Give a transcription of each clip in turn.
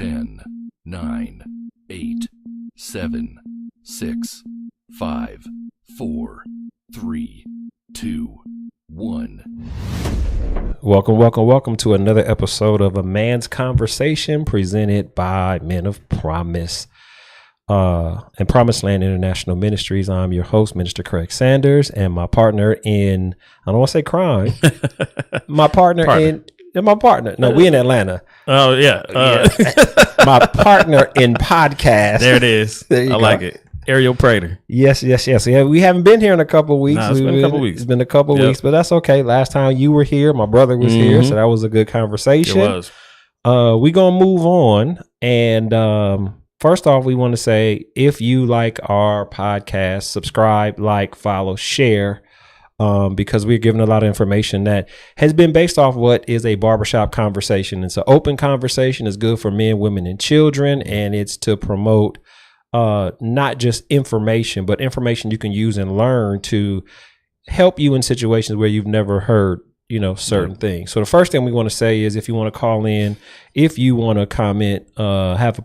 10, 9, 8, 7, 6, 5, 4, 3, 2, 1. Welcome to another episode of A Man's Conversation presented by Men of Promise and Promised Land International Ministries. I'm your host, Minister Craig Sanders, and my partner in, I don't want to say crime, my partner. No, we in Atlanta. Oh, yeah. My partner in podcast. There it is. I like it. Ariel Prater. Yes. Yeah, we haven't been here in a couple of weeks. Nah, it's been a couple weeks. It's been a couple of weeks, but that's okay. Last time you were here, my brother was here, so that was a good conversation. It was. We're going to move on. And first off, we want to say, if you like our podcast, subscribe, like, follow, share, because we're giving a lot of information that has been based off what is a barbershop conversation. It's an open conversation. It's good for men, women, and children, and it's to promote not just information, but information you can use and learn to help you in situations where you've never heard, certain things. So the first thing we want to say is, if you want to call in, if you want to comment, have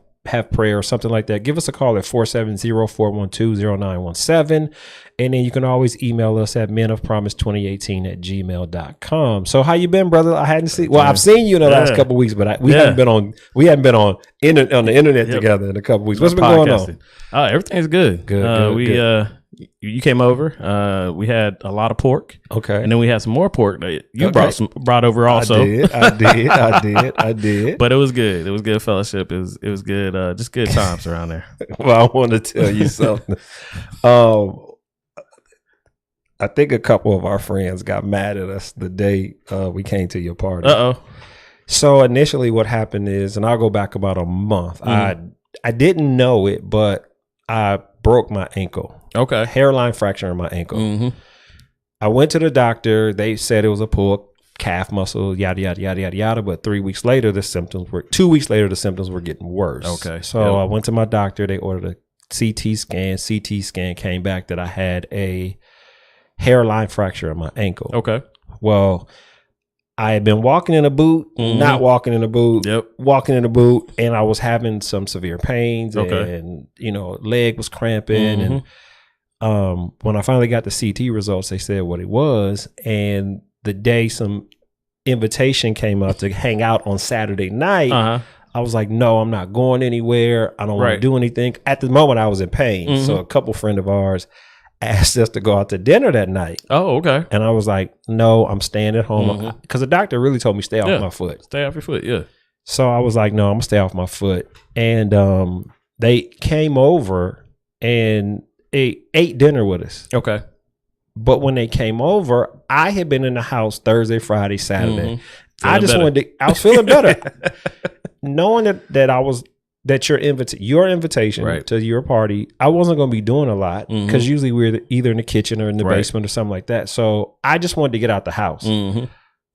prayer or something like that, give us a call at 470-412-0917. And then you can always email us at menofpromise2018@gmail.com. So how you been, brother? I hadn't seen, I've seen you in the last couple of weeks, but we haven't been on the internet together in a couple of weeks. What's been going on? Everything's good. Good. You came over. We had a lot of pork. Okay. And then we had some more pork that you brought over also. I did. But it was good. It was good fellowship. It was good. Just good times around there. Well, I want to tell you something. I think a couple of our friends got mad at us the day we came to your party. So initially what happened is, and I'll go back about a month. I didn't know it, but I broke my ankle. Okay. Hairline fracture in my ankle. I went to the doctor. They said it was a pulled calf muscle, yada, yada, yada, yada, yada. But 2 weeks later, the symptoms were getting worse. Okay. So I went to my doctor. They ordered a CT scan. CT scan came back that I had a hairline fracture in my ankle. Okay. Well, I had been walking in a boot, not walking in a boot, walking in a boot, and I was having some severe pains and, leg was cramping. And when I finally got the CT results, they said what it was. And the day some invitation came up to hang out on Saturday night, I was like, no, I'm not going anywhere. I don't want to do anything. At the moment, I was in pain. So a couple friend of ours asked us to go out to dinner that night. Oh, okay. And I was like, no, I'm staying at home. Because the doctor really told me stay off my foot. Stay off your foot, yeah. So I was like, no, I'm going to stay off my foot. And they came over and ate dinner with us. Okay. But when they came over, I had been in the house Thursday, Friday, Saturday. I was feeling better. Knowing that your invitation to your party, I wasn't going to be doing a lot because usually we're either in the kitchen or in the basement or something like that. So I just wanted to get out the house.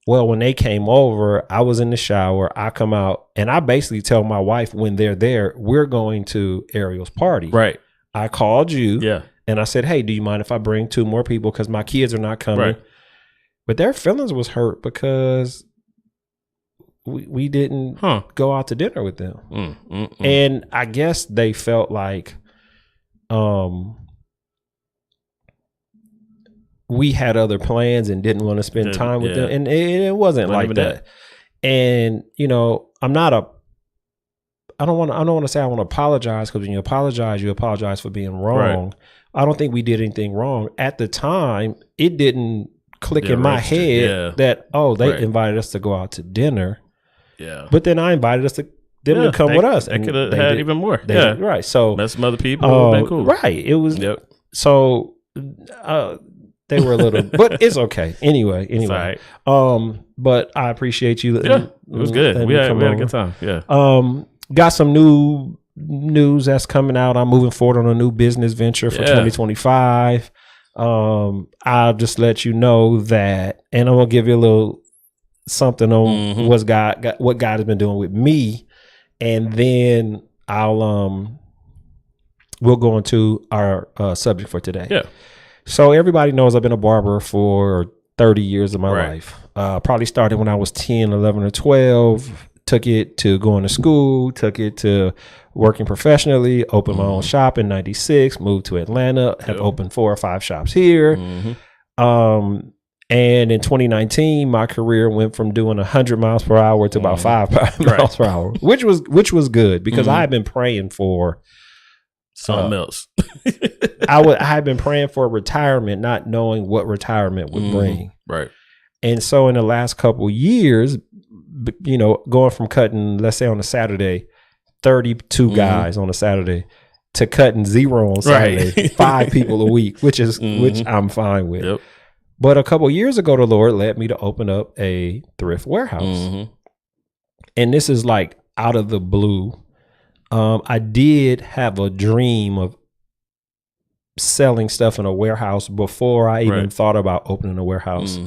Well, when they came over, I was in the shower. I come out and I basically tell my wife when they're there, we're going to Ariel's party. Right. I called you and I said, hey, do you mind if I bring 2 more people? Because my kids are not coming. Right. But their feelings was hurt because we didn't go out to dinner with them. And I guess they felt like we had other plans and didn't want to spend time with them. And it wasn't like that. And, I don't want to say I want to apologize, because when you apologize for being wrong. Right. I don't think we did anything wrong. At the time, it didn't click in my head that, they invited us to go out to dinner. Yeah. But then I invited them to come with us. They could have had even more. Right. So met some other people. Been cool. Right. It was. Yep. So they were a little, but it's okay. Anyway. Right. But I appreciate you. Yeah. It was good. We had a good time. Yeah. Got some new news that's coming out. I'm moving forward on a new business venture for 2025. I'll just let you know that, and I'm gonna give you a little something on what God has been doing with me, and then we'll go into our subject for today. Yeah. So everybody knows I've been a barber for 30 years of my life. Probably started when I was 10, 11, or 12. took it to going to school, took it to working professionally, opened my own shop in 96, moved to Atlanta, have opened 4 or 5 shops here. And in 2019, my career went from doing 100 miles per hour to about 5 miles per hour, which was good because I had been praying for something else. I had been praying for retirement, not knowing what retirement would bring. Right. And so in the last couple years, you know, going from cutting, let's say on a Saturday, 32 guys on a Saturday to cutting 0 on Saturday, 5 people a week, which I'm fine with. Yep. But a couple years ago, the Lord led me to open up a thrift warehouse. And this is like out of the blue. I did have a dream of selling stuff in a warehouse before I even thought about opening a warehouse.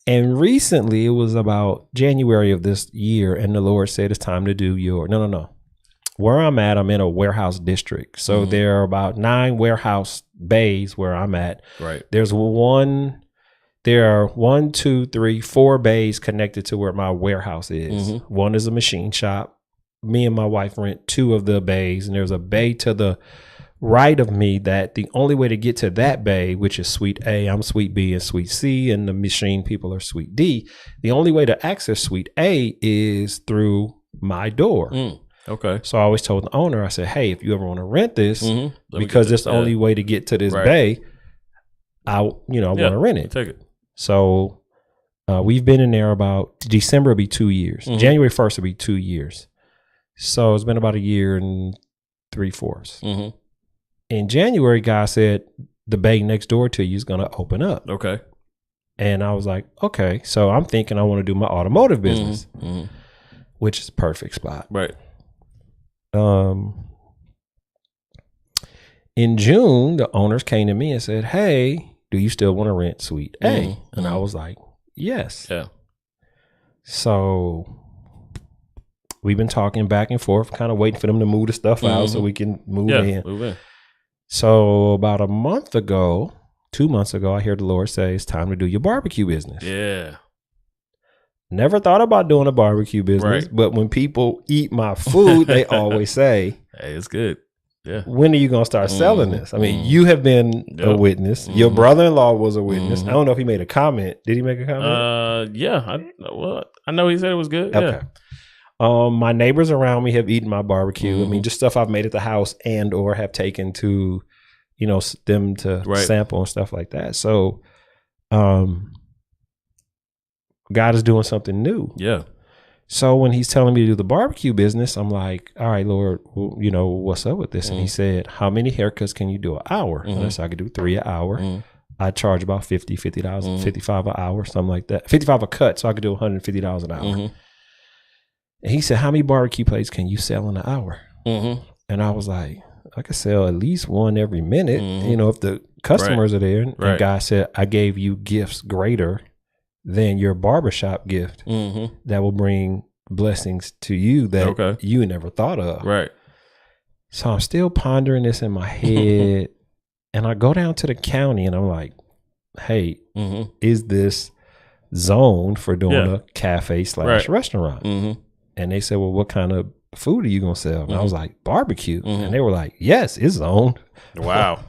And recently, it was about January of this year, and the Lord said, it's time to do your, no. Where I'm at, I'm in a warehouse district. So there are about 9 warehouse bays where I'm at. Right. There are 1, 2, 3, 4 bays connected to where my warehouse is. One is a machine shop. Me and my wife rent 2 of the bays, and there's a bay to the right of me that the only way to get to that bay, which is Suite A, I'm Suite B and Suite C, and the machine people are Suite D. The only way to access Suite A is through my door. Okay. So I always told the owner, I said, hey, if you ever want to rent this, because it's the only way to get to this bay, I want to rent it. Take it. So we've been in there about December will be 2 years. January 1st will be 2 years. So it's been about 1 year and 3/4. In January, God said the bay next door to you is going to open up. Okay. And I was like, okay. So I'm thinking I want to do my automotive business, which is a perfect spot. Right. In June, the owners came to me and said, hey, do you still want to rent Suite A? And I was like, yes. Yeah. So we've been talking back and forth, kind of waiting for them to move the stuff out so we can move in. So about 2 months ago, I hear the Lord say, it's time to do your barbecue business. Yeah. Never thought about doing a barbecue business, but when people eat my food, they always say, hey, it's good. Yeah. When are you going to start selling this? I mean, you have been a witness. Your brother-in-law was a witness. I don't know if he made a comment. Did he make a comment? Yeah. I know he said it was good. Okay. Yeah. My neighbors around me have eten my barbecue. I mean, just stuff I've made at the house and or have taken to, them to sample and stuff like that. So, God is doing something new. Yeah. So when he's telling me to do the barbecue business, I'm like, all right, Lord, what's up with this? And he said, how many haircuts can you do an hour? And I said, I could do 3 an hour. I charge about $50, 55 an hour, something like that. 55 a cut, so I could do $150 an hour. And he said, how many barbecue plates can you sell in an hour? And I was like, I could sell at least 1 every minute, if the customers are there. And God said, I gave you gifts greater than your barbershop gift that will bring blessings to you that you never thought of. Right. So I'm still pondering this in my head. And I go down to the county and I'm like, hey, is this zoned for doing a cafe / restaurant? And they said, well, what kind of food are you going to sell? And I was like, barbecue. And they were like, yes, it's zoned. Wow.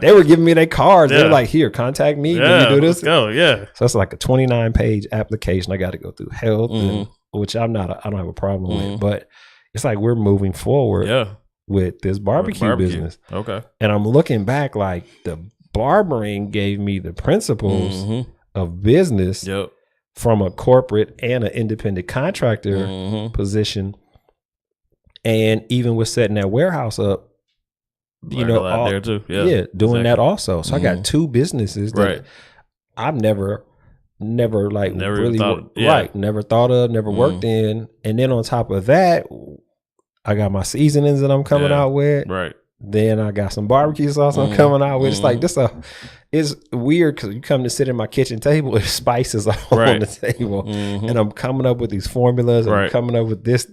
They were giving me their cards. They were like, here, contact me when you do this. Let's go. Yeah. So it's like a 29-page application. I got to go through health, which I don't have a problem with. But it's like we're moving forward with this barbecue business. Okay. And I'm looking back like the barbering gave me the principles of business from a corporate and an independent contractor position. And even with setting that warehouse up, doing that also. So I got 2 businesses that I've never really never thought of, never worked in. And then on top of that, I got my seasonings that I'm coming out with. Right. Then I got some barbecue sauce I'm coming out with. It's like it's weird because you come to sit at my kitchen table, there's spices all on the table. And I'm coming up with these formulas and I'm coming up with this.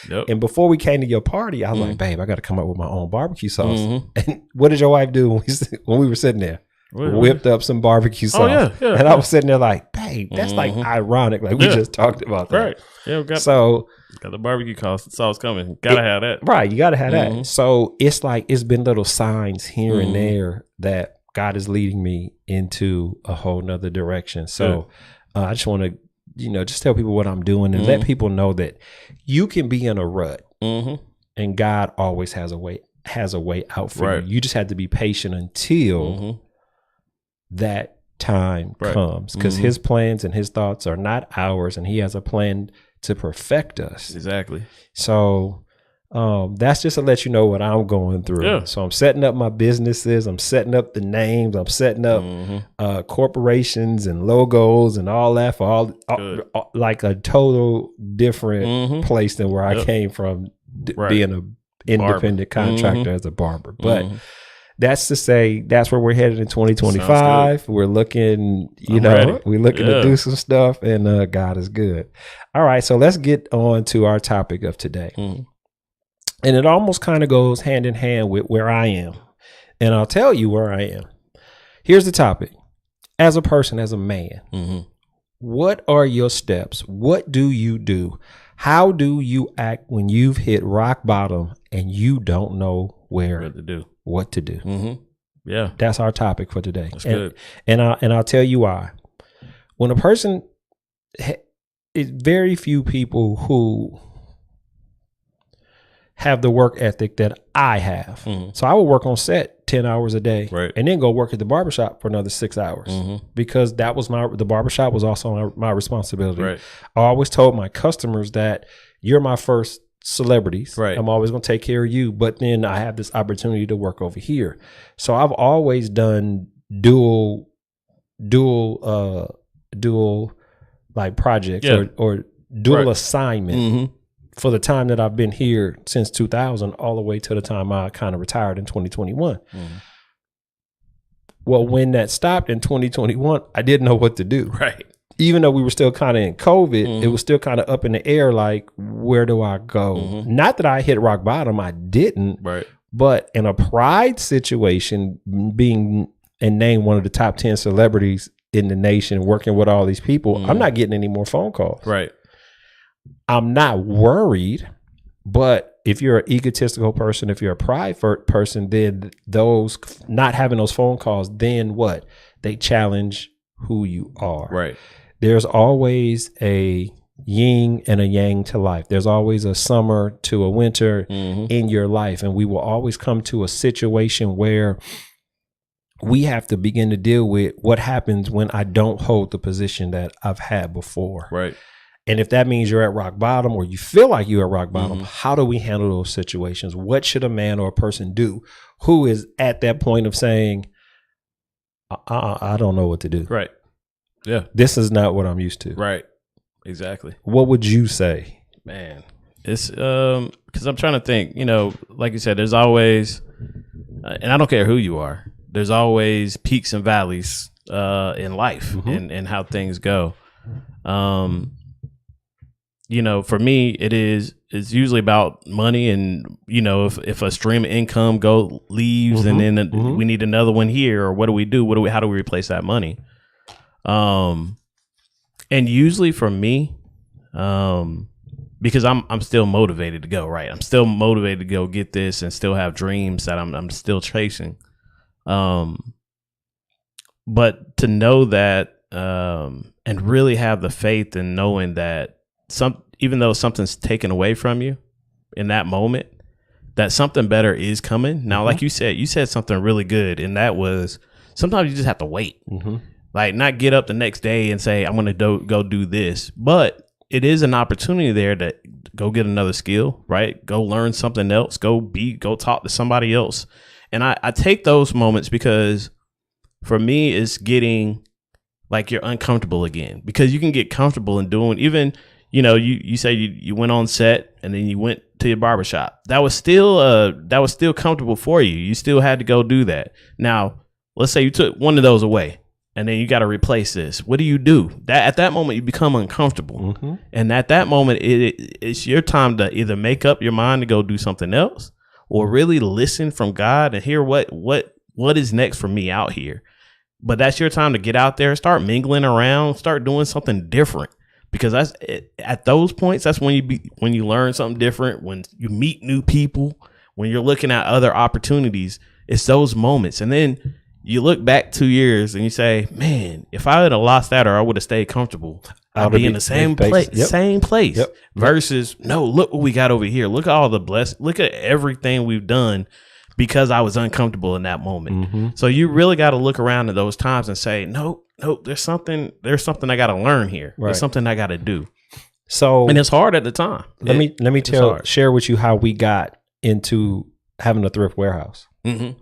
Yep. And before we came to your party, I was like, babe, I got to come up with my own barbecue sauce. And what did your wife do when we were sitting there? Whipped up some barbecue sauce. And I was sitting there like, hey, that's like ironic. Like we just talked about that. Right. Yeah, got the barbecue sauce coming. Gotta have that. Right. You gotta have that. So it's like it's been little signs here and there that God is leading me into a whole nother direction. So I just want to, just tell people what I'm doing and let people know that you can be in a rut and God always has a way out for you. You just have to be patient until that time comes, because his plans and his thoughts are not ours, and he has a plan to perfect us. Exactly. So that's just to let you know what I'm going through. Yeah. So I'm setting up my businesses. I'm setting up the names. I'm setting up corporations and logos and all that for all like a total different place than where I came from, being an independent contractor as a barber. But that's to say, that's where we're headed in 2025. We're looking, we're looking to do some stuff, and God is good. All right, so let's get on to our topic of today. And it almost kind of goes hand in hand with where I am. And I'll tell you where I am. Here's the topic. As a person, as a man, what are your steps? What do you do? How do you act when you've hit rock bottom and you don't know what to do? Yeah. That's our topic for today. That's good. And I'll tell you why. When a person, it's very few people who have the work ethic that I have. So I would work on set 10 hours a day and then go work at the barbershop for another 6 hours because that was the barbershop was also my responsibility. I always told my customers that you're my first celebrities. I'm always going to take care of you, but then I have this opportunity to work over here. So I've always done dual like projects or dual assignment for the time that I've been here since 2000 all the way to the time I kind of retired in 2021. Well, when that stopped in 2021, I didn't know what to do. Even though we were still kind of in COVID, it was still kind of up in the air. Like, where do I go? Not that I hit rock bottom. I didn't. But in a pride situation, being and named one of the top 10 celebrities in the nation, working with all these people, I'm not getting any more phone calls. I'm not worried, but if you're an egotistical person, if you're a pride person, then those not having those phone calls, then what? They challenge who you are. There's always a yin and a yang to life. There's always a summer to a winter in your life. And we will always come to a situation where we have to begin to deal with what happens when I don't hold the position that I've had before. And if that means you're at rock bottom or you feel like you're at rock bottom, how do we handle those situations? What should a man or a person do who is at that point of saying, I don't know what to do? This is not what I'm used to. Exactly. What would you say? Man, it's because I'm trying to think, like you said, there's always, and I don't care who you are, there's always peaks and valleys in life and how things go. For me, it's usually about money, and if a stream of income leaves, and then we need another one here, or what do we do? How do we replace that money? And usually for me, because I'm still motivated to go, I'm still motivated to go get this and still have dreams that I'm still chasing. But to know that, and really have the faith in knowing that even though something's taken away from you in that moment, that something better is coming. Now, like you said something really good, and that was sometimes you just have to wait. Like, not get up the next day and say, I'm going to go do this. But it is an opportunity there to go get another skill, go learn something else, go talk to somebody else. And I take those moments because for me, it's getting like you're uncomfortable again, because you can get comfortable in doing even, you say you went on set and then you went to your barbershop. That was still comfortable for you. You still had to go do that. Now, let's say you took one of those away and then you got to replace this. What do you do? At that moment, you become uncomfortable. And at that moment, it's your time to either make up your mind to go do something else, or really listen from God and hear what is next for me out here. But that's your time to get out there, start mingling around, start doing something different. Because that's at those points, that's when you learn something different, when you meet new people, when you're looking at other opportunities. It's those moments. And then you look back 2 years and you say, man, if I would have lost that or I would have stayed comfortable, I'd be in the same place. Yep. Same place. Yep. Versus, no, look what we got over here. Look at all the look at everything we've done because I was uncomfortable in that moment. Mm-hmm. So you really got to look around at those times and say, nope, there's something I got to learn here. Right. There's something I got to do. So, and it's hard at the time. Let me share with you how we got into having a thrift warehouse. Mm-hmm.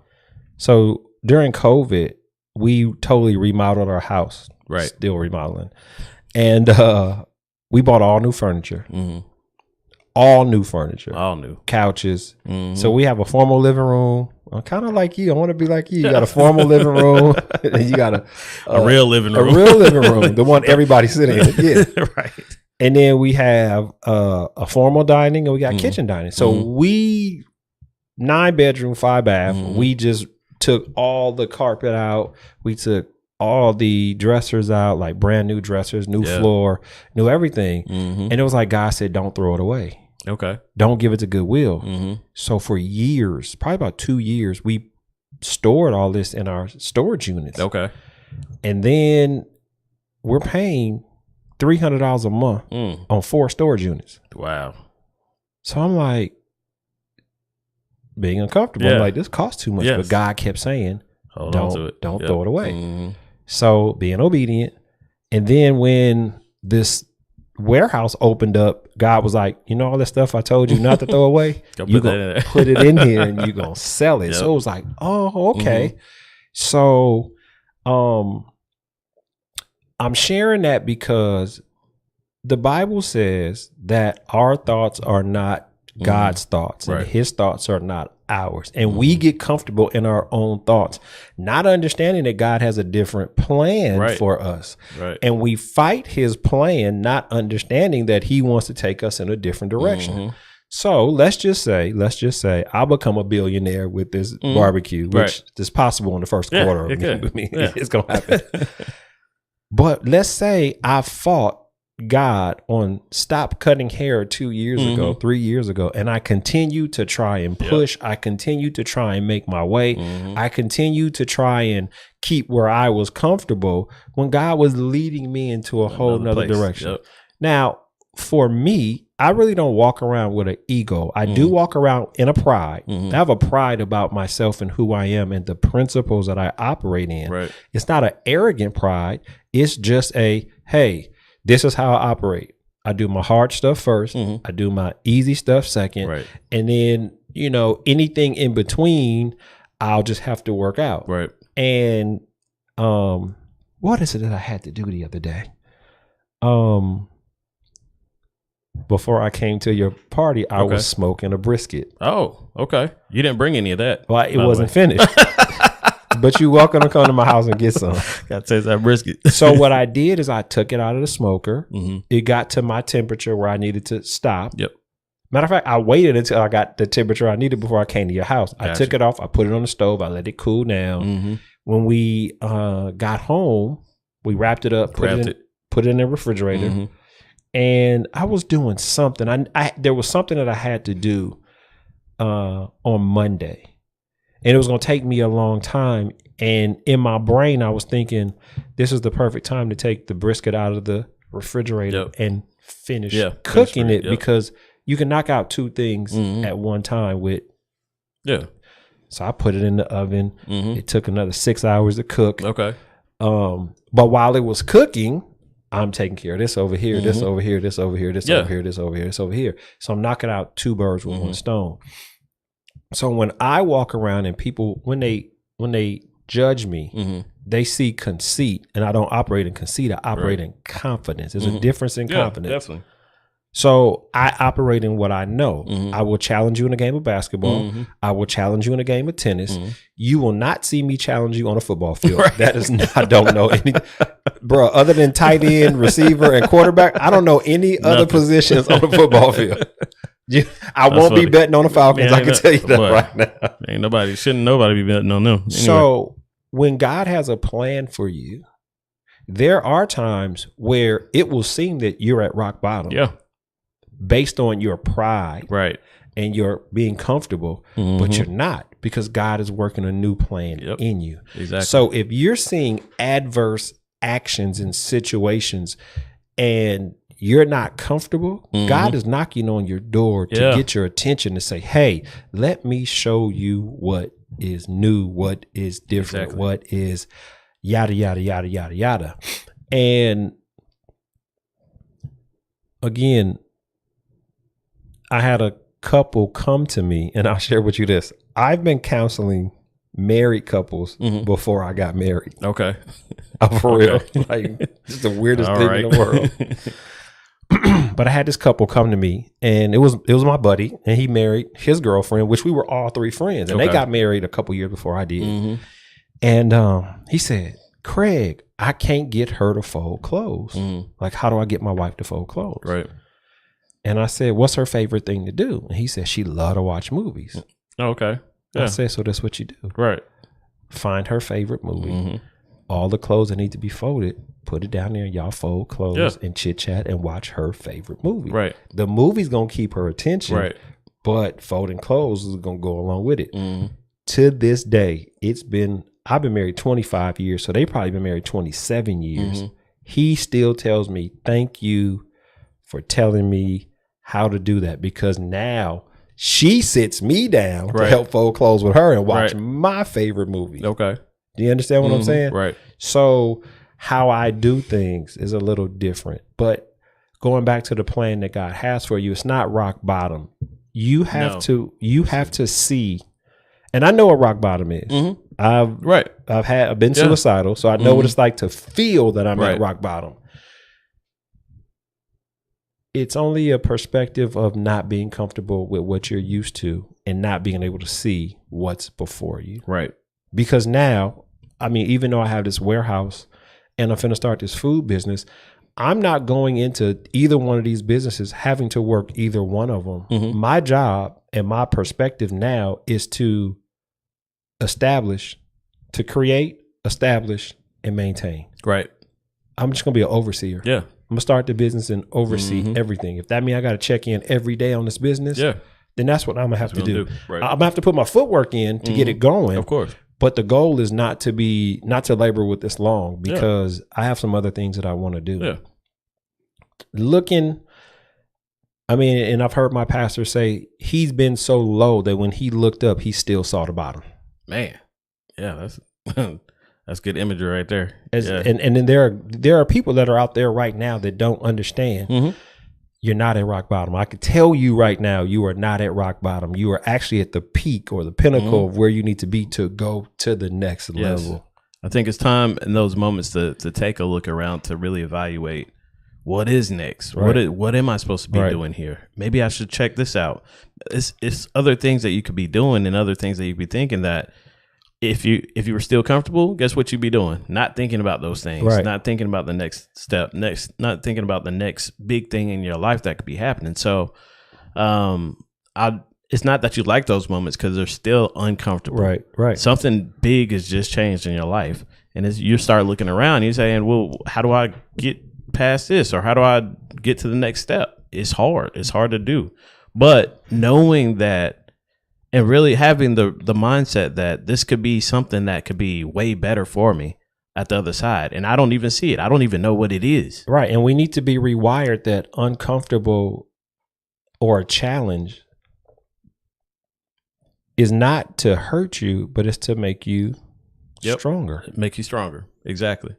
So during COVID, we totally remodeled our house. Right. Still remodeling. And we bought all new furniture. Mm-hmm. All new furniture. All new. Couches. Mm-hmm. So we have a formal living room. I'm kind of like you. I want to be like you. You got a formal living room. And you got a real living room. A real living room. The one everybody's sitting in. Yeah. Right. And then we have a formal dining and we got kitchen dining. So we 9 bedroom, 5 bath. We just took all the carpet out. We took all the dressers out, like brand new dressers, new floor, new everything. And it was like God said, don't throw it away. Okay. Don't give it to Goodwill. So for years, probably about 2 years, we stored all this in our storage units. Okay. And then we're paying $300 a month on 4 storage units. Wow. So I'm like, being uncomfortable. I'm like, this costs too much. Yes. But God kept saying, don't throw it away. So being obedient. And then when this warehouse opened up, God was like, you know all that stuff I told you not to throw away? You're going to put it in here and you're going to sell it. Yep. So it was like, oh, okay. So I'm sharing that because the Bible says that our thoughts are not God's thoughts, and his thoughts are not ours. And we get comfortable in our own thoughts, not understanding that God has a different plan for us. Right. And we fight his plan, not understanding that he wants to take us in a different direction. So let's just say I'll become a billionaire with this barbecue, which is possible in the first quarter. It's going to happen. But let's say I fought God on stop cutting hair 2 years ago, 3 years ago, and I continue to try and push. I continue to try and make my way. I continue to try and keep where I was comfortable when God was leading me into a whole nother direction. Now, for me, I really don't walk around with an ego. I do walk around in a pride. I have a pride about myself and who I am and the principles that I operate in. It's not an arrogant pride. It's just hey, this is how I operate. I do my hard stuff first. I do my easy stuff second. And then, anything in between, I'll just have to work out. And what is it that I had to do the other day? Before I came to your party, I was smoking a brisket. Oh, okay. You didn't bring any of that. Well, it wasn't finished. But you're welcome to come to my house and get some. Got to taste that brisket. So what I did is I took it out of the smoker. It got to my temperature where I needed to stop. Matter of fact, I waited until I got the temperature I needed before I came to your house. I took it off. I put it on the stove. I let it cool down. When we got home, we wrapped it up, put it in the refrigerator. And I was doing something. There was something that I had to do on Monday. And it was going to take me a long time. And in my brain, I was thinking, this is the perfect time to take the brisket out of the refrigerator and finish cooking it because you can knock out 2 things at one time with. So I put it in the oven. It took another 6 hours to cook. But while it was cooking, I'm taking care of this over here, this over here, this over here, this over here, this over here, this over here. So I'm knocking out 2 birds with 1 stone. So when I walk around and people, when they judge me, they see conceit, and I don't operate in conceit. I operate in confidence. There's a difference in confidence. Definitely. So I operate in what I know. I will challenge you in a game of basketball. I will challenge you in a game of tennis. You will not see me challenge you on a football field. That is not, I don't know any, bro, other than tight end, receiver, and quarterback. I don't know any other positions on the football field. I won't be betting on the Falcons. I can tell you that right now. Shouldn't nobody be betting on them. Anyway. So when God has a plan for you, there are times where it will seem that you're at rock bottom. Yeah. Based on your pride. Right. And you're being comfortable, but you're not, because God is working a new plan in you. Exactly. So if you're seeing adverse actions and situations and you're not comfortable, God is knocking on your door to get your attention to say, hey, let me show you what is new, what is different, what is yada, yada, yada, yada, yada. And again, I had a couple come to me, and I'll share with you this. I've been counseling married couples before I got married. Okay. For real. Like, it's the weirdest thing in the world. But I had this couple come to me, and it was my buddy, and he married his girlfriend, which we were all three friends, and they got married a couple years before I did. And he said, Craig, I can't get her to fold clothes. Like, how do I get my wife to fold clothes? Right. And I said, what's her favorite thing to do? And he said, she loved to watch movies. Okay. Yeah. I said, so that's what you do. Right. Find her favorite movie. All the clothes that need to be folded, put it down there. Y'all fold clothes and chit chat and watch her favorite movie. Right. The movie's going to keep her attention. Right. But folding clothes is going to go along with it. To this day, I've been married 25 years. So they've probably been married 27 years. He still tells me, thank you for telling me how to do that, because now she sits me down to help fold clothes with her and watch my favorite movie. Okay. Do you understand what I'm saying? Right. So how I do things is a little different, but going back to the plan that God has for you, it's not rock bottom. You have to see, and I know what rock bottom is. I've been suicidal, so I know what it's like to feel that I'm at rock bottom. It's only a perspective of not being comfortable with what you're used to and not being able to see what's before you. Right. Because now, I mean, even though I have this warehouse and I'm finna start this food business, I'm not going into either one of these businesses having to work either one of them. My job and my perspective now is to create, establish, and maintain. Right. I'm just gonna be an overseer. Yeah. I'm gonna start the business and oversee everything. If that means I got to check in every day on this business, then that's what I'm gonna have to do. Right. I'm gonna have to put my footwork in to get it going. Of course. But the goal is not to labor with this long, because I have some other things that I want to do. Yeah. And I've heard my pastor say he's been so low that when he looked up, he still saw the bottom. Man. Yeah, that's good imagery right there. And then there are people that are out there right now that don't understand. You're not at rock bottom. I can tell you right now, you are not at rock bottom. You are actually at the peak or the pinnacle of where you need to be to go to the next level. I think it's time in those moments to take a look around, to really evaluate what is next. Right. What am I supposed to be doing here? Maybe I should check this out. It's other things that you could be doing and other things that you'd be thinking that if you were still comfortable, guess what you'd be doing? Not thinking about those things, not thinking about the next step, not thinking about the next big thing in your life that could be happening. So, it's not that you like those moments, because they're still uncomfortable. Right. Something big has just changed in your life, and as you start looking around, you're saying, "Well, how do I get past this, or how do I get to the next step?" It's hard. It's hard to do, but knowing that. And really having the mindset that this could be something that could be way better for me at the other side. And I don't even see it. I don't even know what it is. Right. And we need to be rewired that uncomfortable or a challenge is not to hurt you, but it's to make you stronger. Make you stronger. Exactly.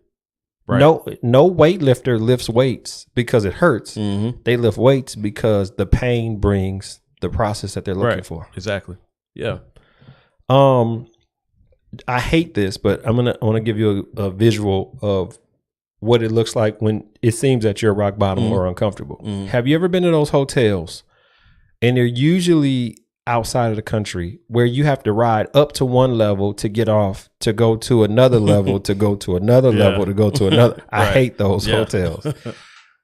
Right. No weightlifter lifts weights because it hurts. They lift weights because the pain brings the process that they're looking for. Exactly. Yeah. I hate this, but I want to give you a visual of what it looks like when it seems that you're rock bottom or uncomfortable. Have you ever been to those hotels? And they're usually outside of the country where you have to ride up to one level to get off, to go to another level, to go to another level, to go to another. I hate those hotels.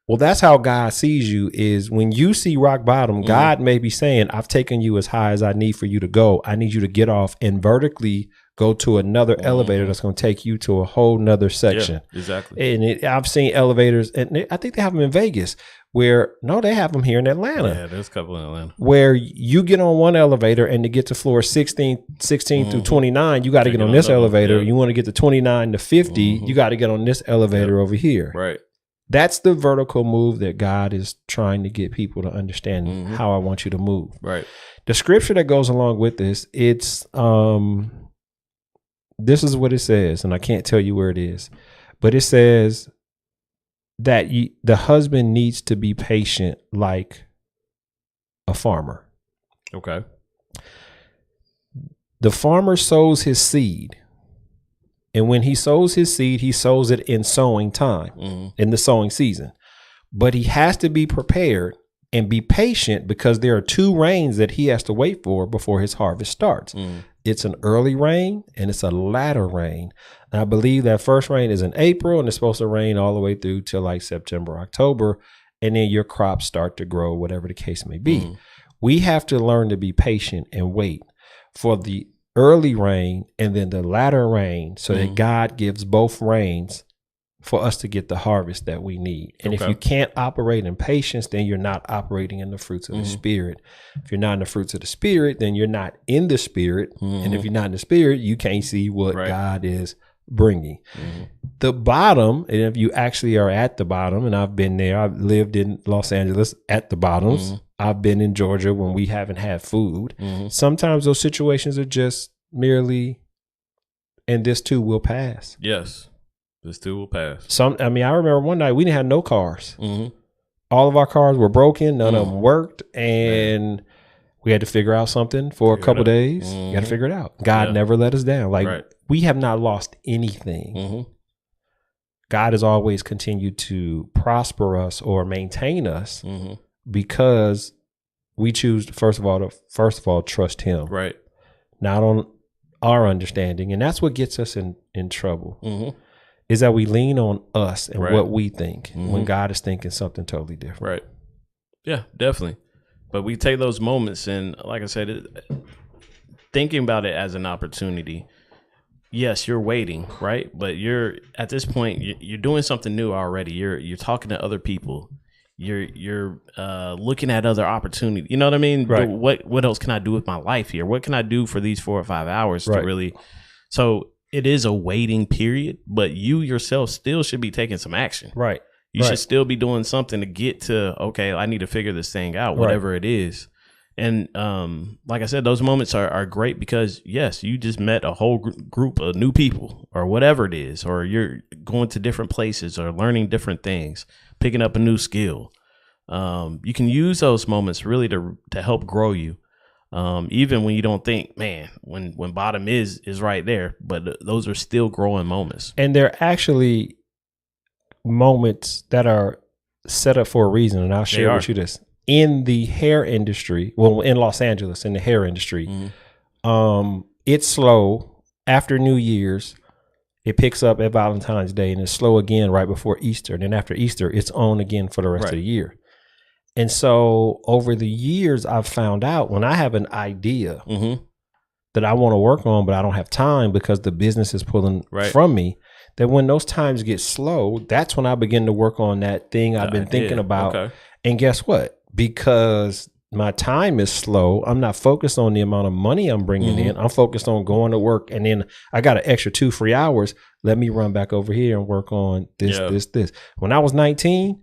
Well, that's how God sees you, is when you see rock bottom, God may be saying, I've taken you as high as I need for you to go. I need you to get off and vertically go to another elevator that's going to take you to a whole nother section. Yeah, exactly. And I've seen elevators, and I think they have them in Vegas, where they have them here in Atlanta. Yeah, there's a couple in Atlanta. Where you get on one elevator and to get to floor 16 through 29, you got to get on this elevator. You want to get to 29 to 50, you got to get on this elevator over here. Right. That's the vertical move that God is trying to get people to understand how I want you to move. Right. The scripture that goes along with this, it's this is what it says, and I can't tell you where it is, but it says that the husband needs to be patient like a farmer. Okay. The farmer sows his seed. And when he sows his seed, he sows it in sowing time, in the sowing season. But he has to be prepared and be patient because there are 2 rains that he has to wait for before his harvest starts. It's an early rain and it's a latter rain. And I believe that first rain is in April and it's supposed to rain all the way through till like September, October. And then your crops start to grow, whatever the case may be. We have to learn to be patient and wait for the early rain and then the latter rain so that God gives both rains for us to get the harvest that we need. And if you can't operate in patience, then you're not operating in the fruits of the Spirit. If you're not in the fruits of the Spirit, then you're not in the Spirit. And if you're not in the Spirit, you can't see what God is bringing. The bottom, and if you actually are at the bottom, and I've been there, I've lived in Los Angeles at the bottoms. I've been in Georgia when we haven't had food. Sometimes those situations are just merely, and this too will pass. Yes. This too will pass. I remember one night we didn't have no cars. All of our cars were broken. None of them worked. And we had to figure out something for a couple days. You got to figure it out. God never let us down. We have not lost anything. God has always continued to prosper us or maintain us because we choose, first of all, trust him. Right. Not on our understanding. And that's what gets us in trouble. Is that we lean on us and what we think when God is thinking something totally different. Right. Yeah, definitely. But we take those moments and, like I said, thinking about it as an opportunity. Yes, you're waiting, right? But you're at this point, you're doing something new already. You're talking to other people. You're looking at other opportunities. You know what I mean? Right. What else can I do with my life here? What can I do for these 4 or 5 hours to really? So it is a waiting period, but you yourself still should be taking some action. Right. You should still be doing something to get to, okay, I need to figure this thing out, whatever it is. And like I said, those moments are great because, yes, you just met a whole group of new people or whatever it is, or you're going to different places or learning different things, picking up a new skill. You can use those moments really to help grow you. Even when you don't think, man, when bottom is right there, but those are still growing moments. And they're actually moments that are set up for a reason. And I'll share with you this. In the hair industry, in Los Angeles, in the hair industry, it's slow after New Year's. It picks up at Valentine's Day and it's slow again right before Easter. And then after Easter, it's on again for the rest of the year. And so over the years, I've found out when I have an idea that I want to work on, but I don't have time because the business is pulling from me, that when those times get slow, that's when I begin to work on that thing I've been thinking about. And guess what? Because my time is slow, I'm not focused on the amount of money I'm bringing in. I'm focused on going to work. And then I got an extra 2 free hours. Let me run back over here and work on this. When I was 19,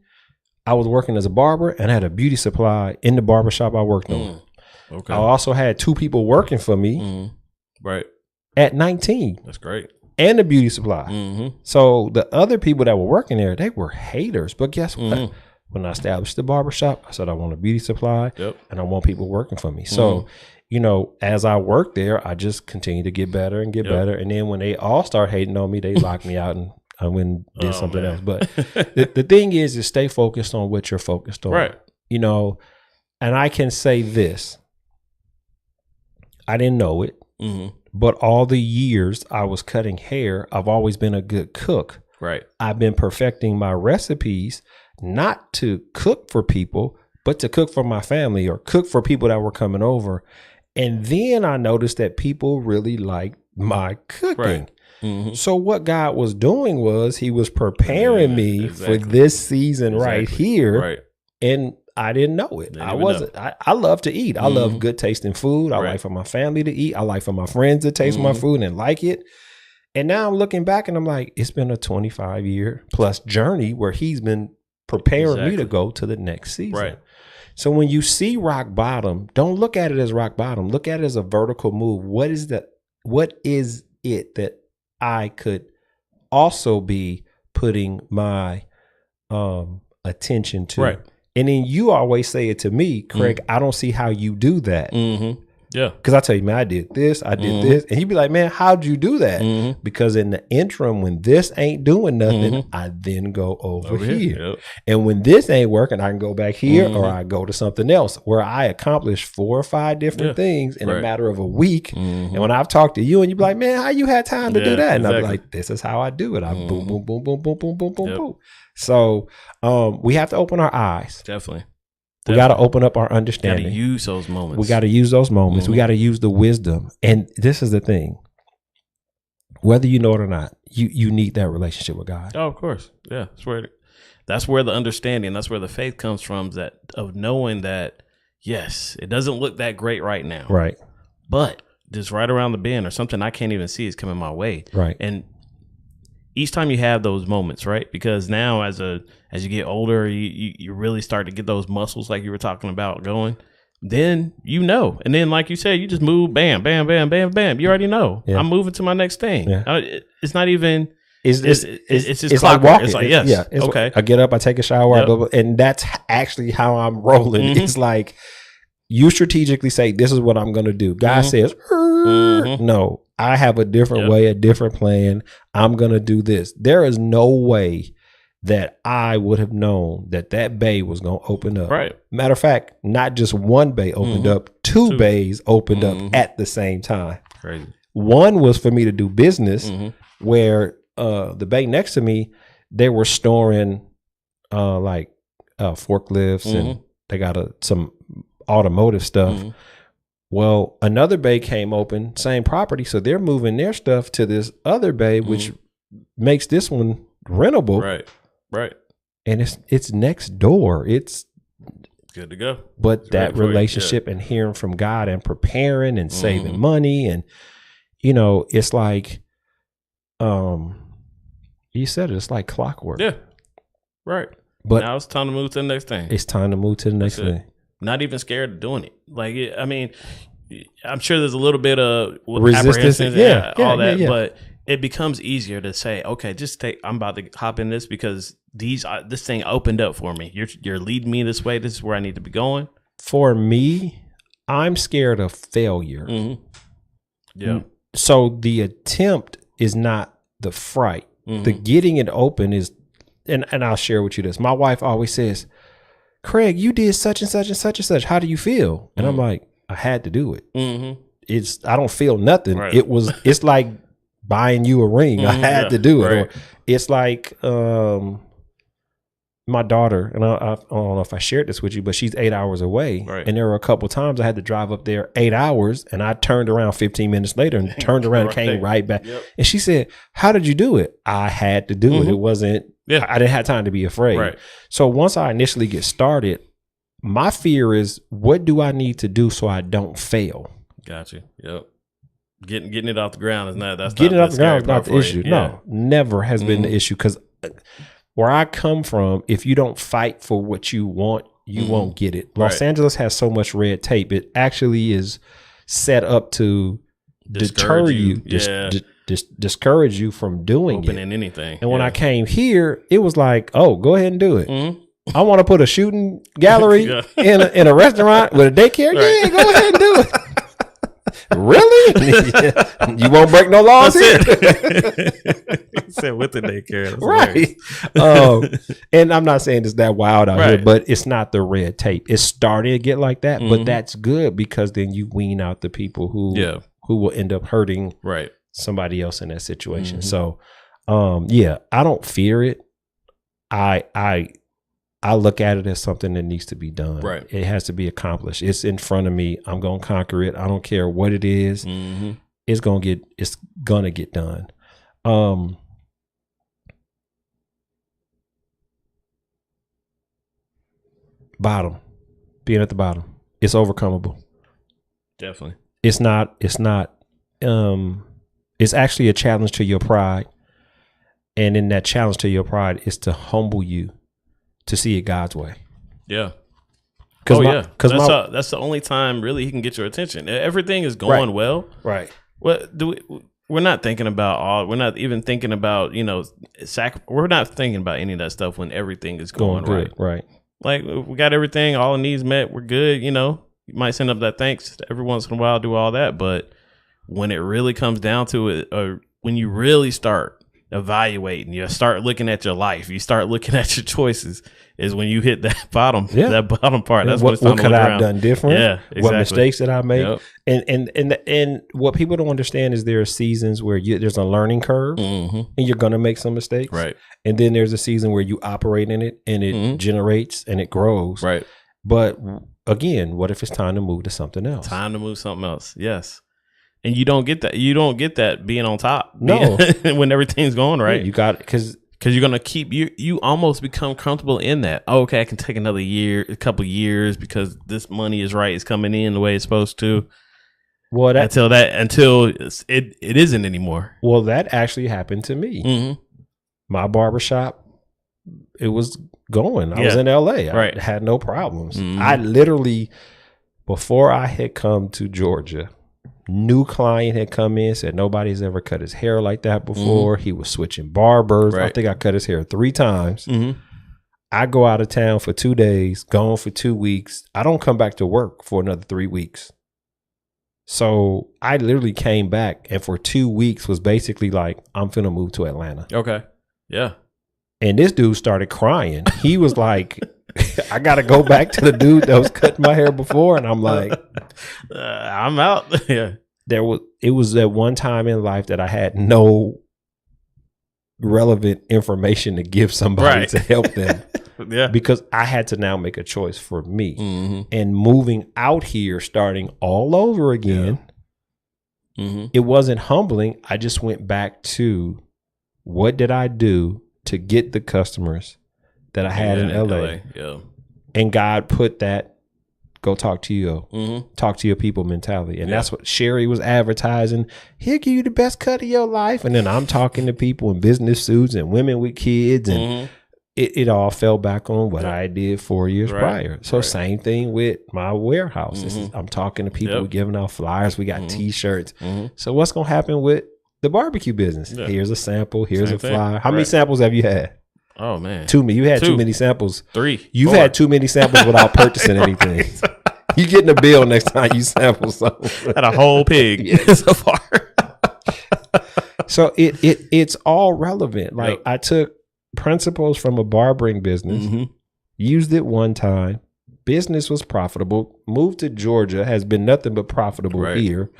I was working as a barber and I had a beauty supply in the barbershop I worked on. I also had 2 people working for me at 19. That's great. And a beauty supply. So the other people that were working there, they were haters. But guess what? When I established the barbershop, I said, I want a beauty supply and I want people working for me. So, as I worked there, I just continued to get better and get better. And then when they all start hating on me, they locked me out and I went and did something else. But the thing is stay focused on what you're focused on. Right. And I can say this. I didn't know it, but all the years I was cutting hair, I've always been a good cook. Right. I've been perfecting my recipes, not to cook for people, but to cook for my family or cook for people that were coming over. And then I noticed that people really liked my cooking. Right. Mm-hmm. So what God was doing was he was preparing me for this season right here. Right. And I didn't know it. I wasn't. I love to eat. I love good tasting food. I like for my family to eat. I like for my friends to taste my food and like it. And now I'm looking back and I'm like, it's been a 25-year plus journey where he's been preparing me to go to the next season. Right. So when you see rock bottom, don't look at it as rock bottom. Look at it as a vertical move. What is it that I could also be putting my attention to? Right. And then you always say it to me, Craig, I don't see how you do that. Mm-hmm. Yeah. Because I tell you, man, I did this, I did this. And he'd be like, man, how'd you do that? Because in the interim, when this ain't doing nothing, I then go over here. Yep. And when this ain't working, I can go back here or I go to something else where I accomplish 4 or 5 different things in a matter of a week. And when I've talked to you and you be like, man, how you had time to do that? And I'll be like, this is how I do it. I boom, boom, boom, boom, boom, boom, boom, boom, boom. So we have to open our eyes. Definitely. We got to open up our understanding. We got to use those moments. We got to use those moments. We got to use the wisdom. And this is the thing. Whether you know it or not, you need that relationship with God. Oh, of course. Yeah. That's where the understanding, that's where the faith comes from, that of knowing that, yes, it doesn't look that great right now. Right. But just right around the bend or something I can't even see is coming my way. Right. And each time you have those moments, right? Because now as you get older, you really start to get those muscles like you were talking about going. Then you know. And then like you said, you just move, bam, bam, bam, bam, bam. You already know. Yeah. I'm moving to my next thing. Yeah. It's not even it's just like walking. It's like, yes. Yeah. It's okay. I get up, I take a shower, blah, blah, and that's actually how I'm rolling. It's like you strategically say, this is what I'm going to do. God says, no. I have a different way, a different plan. I'm going to do this. There is no way that I would have known that bay was going to open up. Right. Matter of fact, not just one bay opened up, two bays opened up at the same time. Crazy. One was for me to do business where the bay next to me, they were storing forklifts and they got some automotive stuff. Well, another bay came open, same property, so they're moving their stuff to this other bay, which makes this one rentable. Right. And it's next door. It's good to go. But it's that relationship and hearing from God and preparing and saving money and it's like you said it's like clockwork. Yeah. Right. But now it's time to move to the next thing. It's time to move to the next thing. Not even scared of doing it. Like, I mean, I'm sure there's a little bit of resistance, all that, but it becomes easier to say, okay, I'm about to hop in this because this thing opened up for me. You're leading me this way. This is where I need to be going. For me, I'm scared of failure. Yeah. So the attempt is not the fright. The getting it open is, and I'll share with you this. My wife always says, Craig, you did such and such and such and such. How do you feel? And I'm like, I had to do it. I don't feel nothing. Right. It's like buying you a ring. I had to do it. Right. Or it's like my daughter, and I don't know if I shared this with you, but she's 8 hours away. Right. And there were a couple times I had to drive up there 8 hours, and I turned around 15 minutes later and turned around and came right back. Yep. And she said, how did you do it? I had to do it. It wasn't, I didn't have time to be afraid. Right. So once I initially get started, my fear is, what do I need to do so I don't fail? Gotcha. Yep. Getting it off the ground is not the issue. No, never has been the issue, because where I come from, if you don't fight for what you want, you won't get it. Los Angeles has so much red tape. It actually is set up to deter you, discourage you from doing anything. And when I came here, it was like, oh, go ahead and do it. I want to put a shooting gallery in a restaurant with a daycare. Yeah, go ahead and do it. Really? You won't break no laws here. Said with the daycare, right? And I'm not saying it's that wild out here, but it's not the red tape. It's starting to get like that, but that's good, because then you wean out the people who will end up hurting somebody else in that situation. So, I don't fear it. I look at it as something that needs to be done. Right. It has to be accomplished. It's in front of me. I'm going to conquer it. I don't care what it is. it's gonna get done. Bottom, being at the bottom, it's overcomable. Definitely. It's not, it's actually a challenge to your pride. And in that challenge to your pride is to humble you to see it God's way. Yeah. Because that's the only time really he can get your attention. Everything is going well. Right. We're not thinking about we're not even thinking about, we're not thinking about any of that stuff when everything is going right. Right. Like, we got everything, all the needs met, we're good, You might send up that thanks every once in a while, do all that. But when it really comes down to it, or when you really start evaluating, you start looking at your life, you start looking at your choices, is when you hit that bottom part. That's what could I have done different? Yeah, exactly. What mistakes did I make? Yep. And what people don't understand is there are seasons where there's a learning curve, and you're gonna make some mistakes, right? And then there's a season where you operate in it, and it generates and it grows, right? But again, what if it's time to move to something else? Yes. And you don't get that. You don't get that being on top. No, when everything's going right, you got it because you're gonna keep you almost become comfortable in that. Oh, okay, I can take another year, a couple years because this money is right. It's coming in the way it's supposed to. Well, until it isn't anymore. Well, that actually happened to me. Mm-hmm. My barbershop, it was going. I was in LA. I had no problems. Mm-hmm. I literally, before I had come to Georgia, new client had come in, said nobody's ever cut his hair like that before. He was switching barbers. I think I cut his hair 3 times. I go out of town for 2 days, gone for 2 weeks. I don't come back to work for another 3 weeks. So I literally came back and for 2 weeks was basically like, I'm finna move to Atlanta. Okay. Yeah. And this dude started crying. He was like, I got to go back to the dude that was cutting my hair before. And I'm like, I'm out. Yeah. It was that one time in life that I had no relevant information to give somebody to help them. Yeah. Because I had to now make a choice for me. And moving out here, starting all over again, it wasn't humbling. I just went back to what did I do to get the customers that I had in LA. Yeah. And God put that go talk to your people mentality. And that's what Sherry was advertising. He'll give you the best cut of your life. And then I'm talking to people in business suits and women with kids. And it all fell back on what I did 4 years prior. So same thing with my warehouse. I'm talking to people, we're giving out flyers. We got T-shirts. So what's going to happen with the barbecue business? Here's a sample. Here's a flyer. How many samples have you had? Oh, man. You had too many samples. 3. You've had too many samples without purchasing anything. You getting a bill next time you sample something. Had a whole pig so far. So it's all relevant. Like I took principles from a barbering business, used it one time. Business was profitable. Moved to Georgia, has been nothing but profitable here.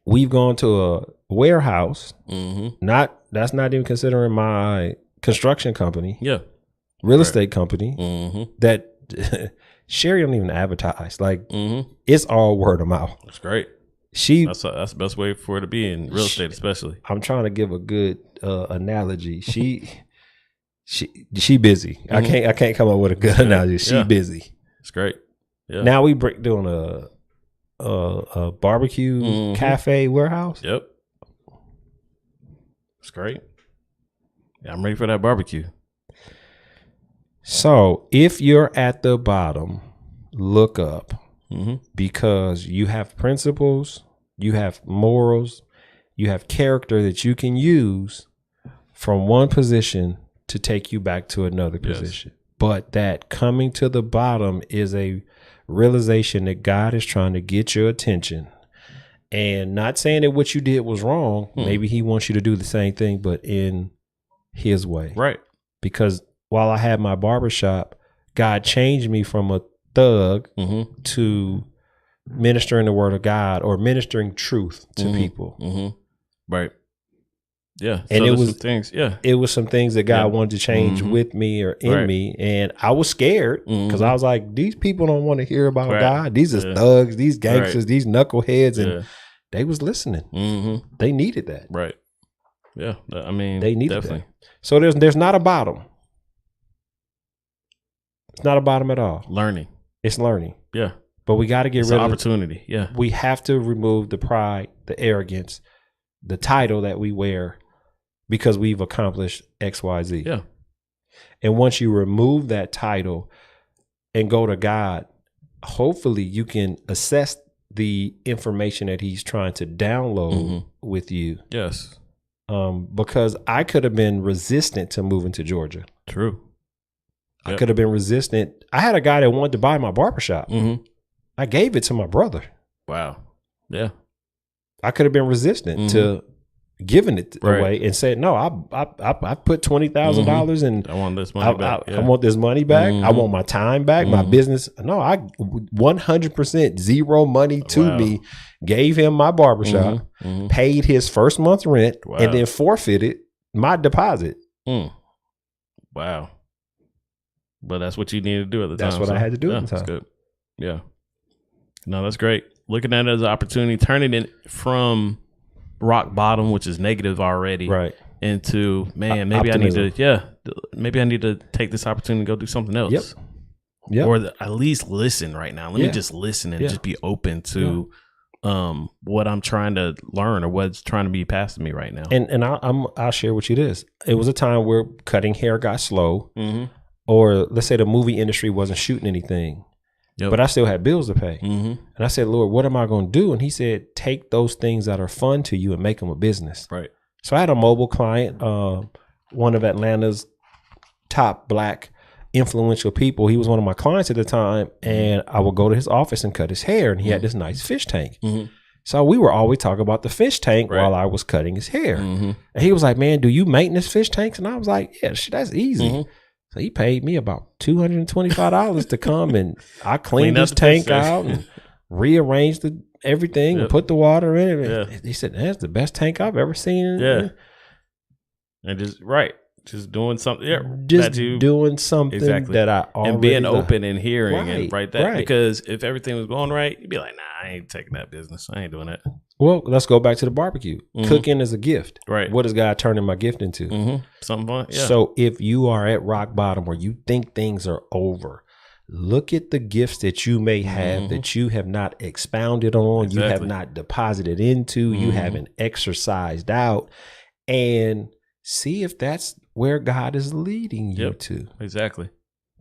We've gone to a warehouse. That's not even considering my construction company. Yeah. Real estate company that Sherry don't even advertise. Like it's all word of mouth. That's great. That's the best way for it to be in real estate, especially. I'm trying to give a good analogy. She busy. I can't come up with a good analogy. She busy. It's great. Yeah. Now we doing a barbecue cafe warehouse. Yep. It's great. Yeah, I'm ready for that barbecue. So if you're at the bottom, look up because you have principles, you have morals, you have character that you can use from one position to take you back to another position. But that coming to the bottom is a realization that God is trying to get your attention. And not saying that what you did was wrong. Maybe he wants you to do the same thing, but in his way. Right. Because while I had my barbershop, God changed me from a thug to ministering the word of God or ministering truth to people. Right. Yeah. And so it was some things. Yeah. It was some things that God wanted to change with me or in me. And I was scared because I was like, these people don't want to hear about God. These are thugs, these gangsters, these knuckleheads. And they was listening. Mm-hmm. They needed that. Right. Yeah. I mean, they needed definitely. that. So there's not a bottom. It's not a bottom at all. Learning. It's learning. Yeah. But we got to get rid of opportunity. Yeah. We have to remove the pride, the arrogance, the title that we wear because we've accomplished X, Y, Z. Yeah. And once you remove that title and go to God, hopefully you can assess the information that he's trying to download with you. Yes. Because I could have been resistant to moving to Georgia. True. I could have been resistant. I had a guy that wanted to buy my barbershop. I gave it to my brother. Wow. Yeah. I could have been resistant to giving it away and said, no, I put $20,000 and I want this money back. I want this money back. I want my time back, my business. No, I 100% zero money to me, gave him my barbershop, paid his first month rent, and then forfeited my deposit. Wow. But that's what you needed to do at the time. That's what I had to do at the time. That's good. Yeah. No, that's great. Looking at it as an opportunity, turning it from rock bottom, which is negative already, into maybe optimism. Maybe I need to take this opportunity to go do something else. Yep. Or at least listen right now. Let me just listen and just be open to what I'm trying to learn or what's trying to be passed to me right now. And I'll share with you this. It was a time where cutting hair got slow, or let's say the movie industry wasn't shooting anything. But I still had bills to pay. And I said, Lord, what am I going to do? And he said, take those things that are fun to you and make them a business. Right. So I had a mobile client, one of Atlanta's top Black influential people. He was one of my clients at the time. And I would go to his office and cut his hair. And he had this nice fish tank. So we were always talking about the fish tank while I was cutting his hair. And he was like, man, do you maintenance fish tanks? And I was like, yeah, that's easy. So he paid me about $225 to come and I cleaned this tank out and rearranged everything and put the water in it. He said, that's the best tank I've ever seen. And just doing something. Doing something that I already and being open and hearing and because if everything was going right, you'd be like, nah, I ain't taking that business. I ain't doing that. Well, let's go back to the barbecue. Cooking is a gift. Right. What is God turning my gift into? Something fun. Yeah. So if you are at rock bottom or you think things are over, look at the gifts that you may have that you have not expounded on, you have not deposited into, you haven't exercised out, and see if that's where God is leading you to. Exactly.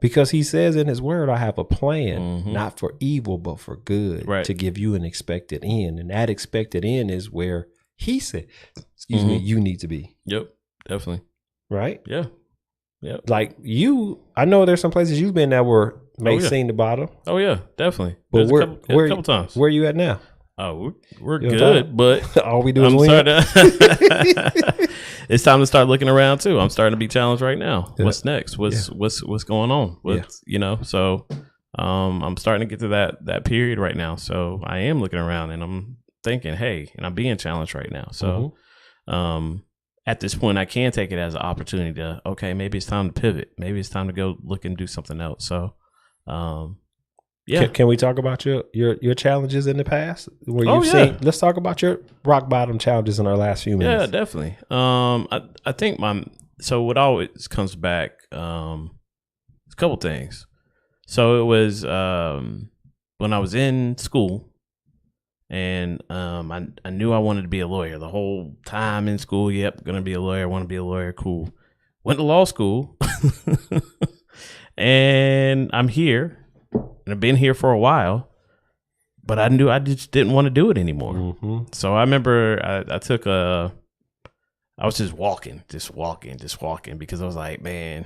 Because he says in his word, I have a plan, not for evil, but for good, to give you an expected end. And that expected end is where he said, you need to be. Yep, definitely. Right? Yeah. Yeah. Like I know there's some places you've been that were seen the bottom. Oh, yeah, definitely. But a couple times. Where are you at now? Oh, we're good, but all we do is win. It's time to start looking around too. I'm starting to be challenged right now. What's next? What's going on? So I'm starting to get to that period right now. So I am looking around and I'm thinking, hey, and I'm being challenged right now. So at this point, I can take it as an opportunity to, okay, maybe it's time to pivot. Maybe it's time to go look and do something else. So Can we talk about your challenges in the past? Where you've seen? Let's talk about your rock bottom challenges in our last few minutes. Yeah, definitely. I think what always comes back, a couple things. So it was when I was in school, and I knew I wanted to be a lawyer the whole time in school. Yep, gonna be a lawyer. Want to be a lawyer. Cool. Went to law school, and I'm here. And I've been here for a while, but I knew I just didn't want to do it anymore. So I remember I was just walking because I was like, man,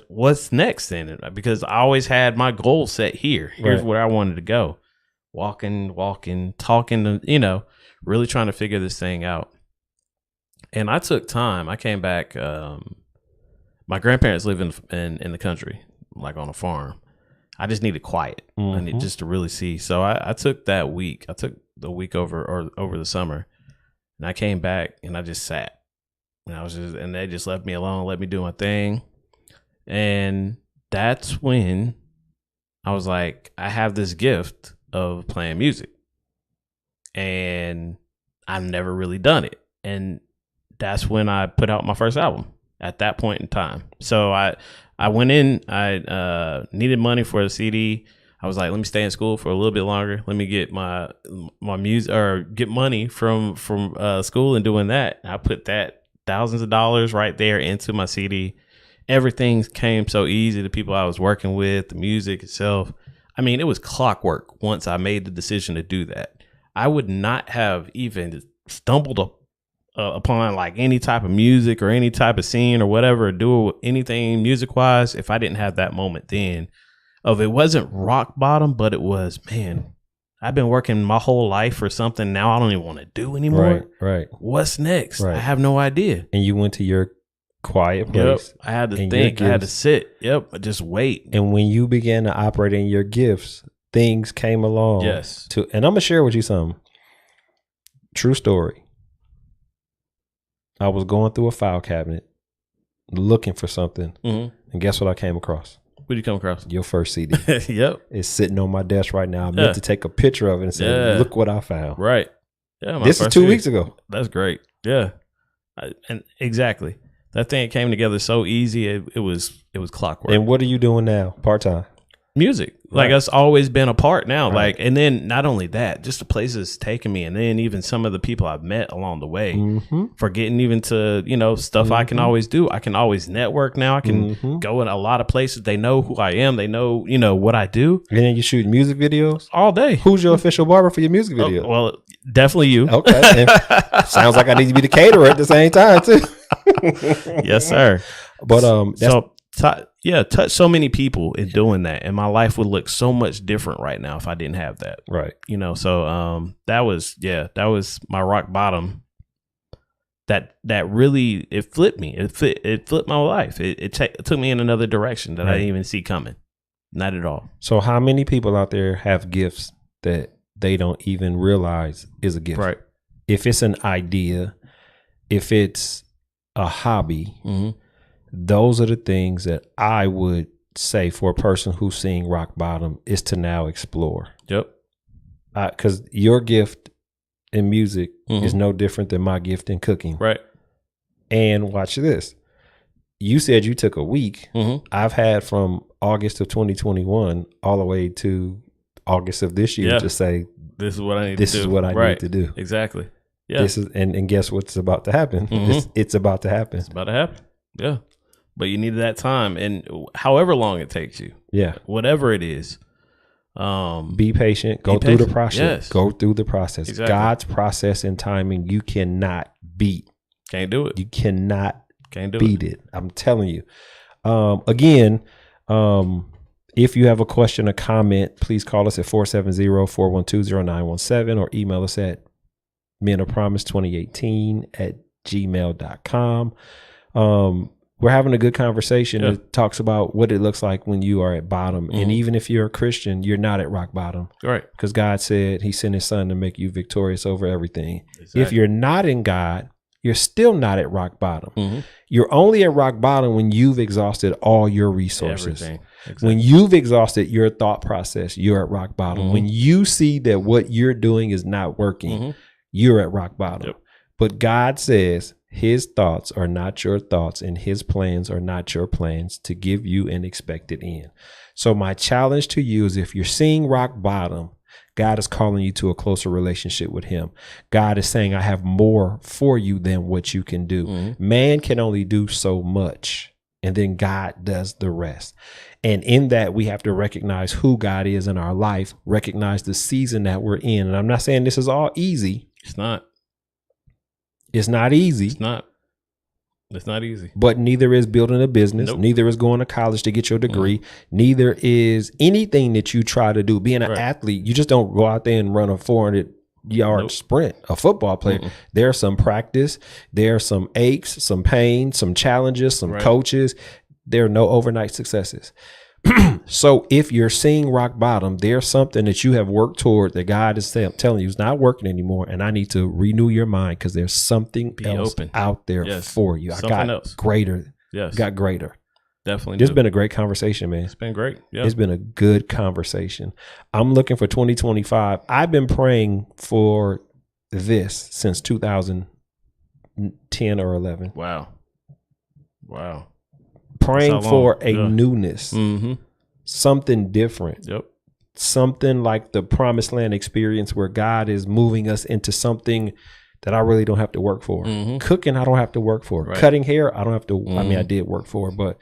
what's next then? Because I always had my goal set here. Here's where I wanted to go. Walking, talking, really trying to figure this thing out. And I took time. I came back. My grandparents live in the country, like on a farm. I just needed quiet. I need just to really see. So I took that week. I took the week over the summer, and I came back and I just sat. And they just left me alone, let me do my thing. And that's when I was like, I have this gift of playing music. and I've never really done it. And that's when I put out my first album at that point in time. So I went in, I needed money for the CD. I was like, let me stay in school for a little bit longer. Let me get my music or get money from school and doing that. I put that thousands of dollars right there into my CD. Everything came so easy. The people I was working with, the music itself. I mean, it was clockwork once I made the decision to do that. I would not have even stumbled upon like any type of music or any type of scene or whatever, or do anything music wise if I didn't have that moment then of it wasn't rock bottom, but it was, man, I've been working my whole life for something now I don't even want to do anymore. Right. What's next? Right. I have no idea. And you went to your quiet place. Yep. I had to think. I had to sit. Yep. Just wait. And when you began to operate in your gifts, things came along. Yes. And I'm going to share with you something. True story. I was going through a file cabinet looking for something. Mm-hmm. And guess what I came across? What did you come across? Your first CD. Yep. It's sitting on my desk right now. I meant to take a picture of it and say, look what I found. Right. Yeah. This is 2 weeks ago. That's great. Yeah. And exactly. That thing came together so easy. It was clockwork. And what are you doing now? Part-time? Music. Like that's always been a part now. Right. Like, and then not only that, just the places it's taken me, and then even some of the people I've met along the way, for getting even to, stuff I can always do. I can always network now. I can go in a lot of places. They know who I am. They know, what I do. And then you shoot music videos all day. Who's your official barber for your music video? Oh, well, definitely you. Okay. Sounds like I need to be the caterer at the same time too. Yes, sir. But touch so many people in doing that, and my life would look so much different right now if I didn't have that. Right. So that was my rock bottom. That really it flipped me. It flipped my life. It took me in another direction that I didn't even see coming. Not at all. So how many people out there have gifts that they don't even realize is a gift? Right. If it's an idea, if it's a hobby, those are the things that I would say for a person who's seeing rock bottom is to now explore. Yep. Because your gift in music is no different than my gift in cooking. Right. And watch this. You said you took a week. I've had from August of 2021 all the way to August of this year to say, this is what I need to do. This is what I need to do. Exactly. Yeah. This is, and guess what's about to happen? It's about to happen. It's about to happen. Yeah. But you needed that time, and however long it takes you. Yeah. Whatever it is. Be patient. Go through the process. Yes. Go through the process. Exactly. God's process and timing you cannot beat. Can't do it. You cannot Can't do beat it. I'm telling you. Again, if you have a question or comment, please call us at 470-412-0917 or email us at menofpromise2018@gmail.com. We're having a good conversation. It talks about what it looks like when you are at bottom. And even if you're a Christian, you're not at rock bottom. Right. Because God said he sent his son to make you victorious over everything. Exactly. If you're not in God, you're still not at rock bottom. You're only at rock bottom when you've exhausted all your resources. Everything. Exactly. When you've exhausted your thought process, you're at rock bottom. When you see that what you're doing is not working, you're at rock bottom. Yep. But God says his thoughts are not your thoughts and his plans are not your plans to give you an expected end. So my challenge to you is, if you're seeing rock bottom, God is calling you to a closer relationship with him. God is saying, I have more for you than what you can do. Man can only do so much, and then God does the rest. And in that, we have to recognize who God is in our life, recognize the season that we're in. And I'm not saying this is all easy. It's not. It's not easy. It's not. It's not easy. But neither is building a business. Nope. Neither is going to college to get your degree. Neither is anything that you try to do. Being an athlete, you just don't go out there and run a 400-yard sprint. A football player, there's some practice. There are some aches, some pain, some challenges, some coaches. There are no overnight successes. So if you're seeing rock bottom, there's something that you have worked toward that God is telling you is not working anymore. And I need to renew your mind because there's something else out there for you. Something else. Greater. Yes. Got greater. Definitely. It's been a great conversation, man. It's been great. Yeah. It's been a good conversation. I'm looking for 2025. I've been praying for this since 2010 or 11. Wow. Praying for a newness, something different. Yep. Something like the promised land experience where God is moving us into something that I really don't have to work for. Cooking, I don't have to work for. Right. Cutting hair, I don't have to. I mean, I did work for, but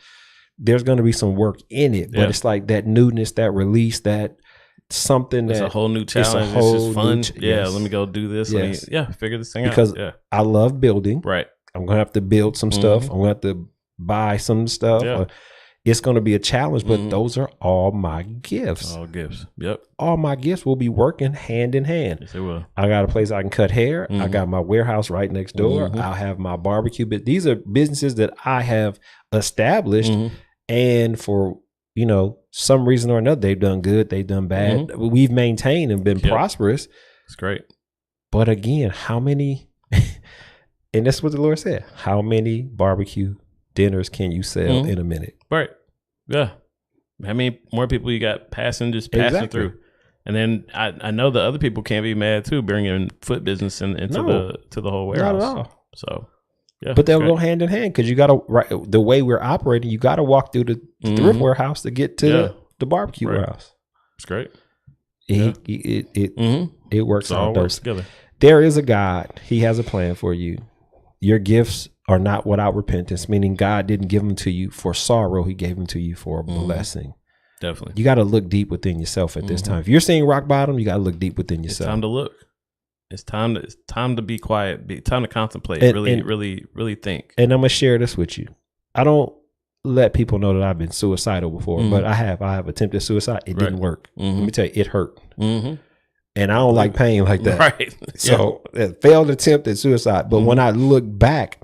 there's going to be some work in it. But it's like that newness, that release, that something it's that a whole new challenge. It's just fun. Let me go do this. Yes. Figure this thing because out. Because I love building. Right. I'm going to have to build some stuff. I'm going to have to buy some stuff. Yeah. It's going to be a challenge, but those are all my gifts. All gifts. Yep. All my gifts will be working hand in hand. Yes, it will. I got a place I can cut hair. I got my warehouse right next door. I'll have my barbecue. But these are businesses that I have established. And for, some reason or another, they've done good. They've done bad. We've maintained and been prosperous. It's great. But again, how many, and that's what the Lord said, how many barbecue dinners can you sell in a minute? Right. Yeah. How many more people you got passing through? And then I know the other people can't be mad too, bringing foot business into the whole warehouse. Not at all. So, yeah. But they'll go hand in hand because you got to, the way we're operating, you got to walk through the thrift warehouse to get to the barbecue warehouse. It's great. It works all works together. There is a God. He has a plan for you. Your gifts are not without repentance, meaning God didn't give them to you for sorrow. He gave them to you for a blessing. Definitely. You got to look deep within yourself at this time. If you're seeing rock bottom, you got to look deep within yourself. It's time to look. It's time to be quiet. Time to contemplate. Really think. And I'm going to share this with you. I don't let people know that I've been suicidal before, but I have attempted suicide. It didn't work. Let me tell you, it hurt. And I don't like pain like that. Right. So failed attempt at suicide. But when I look back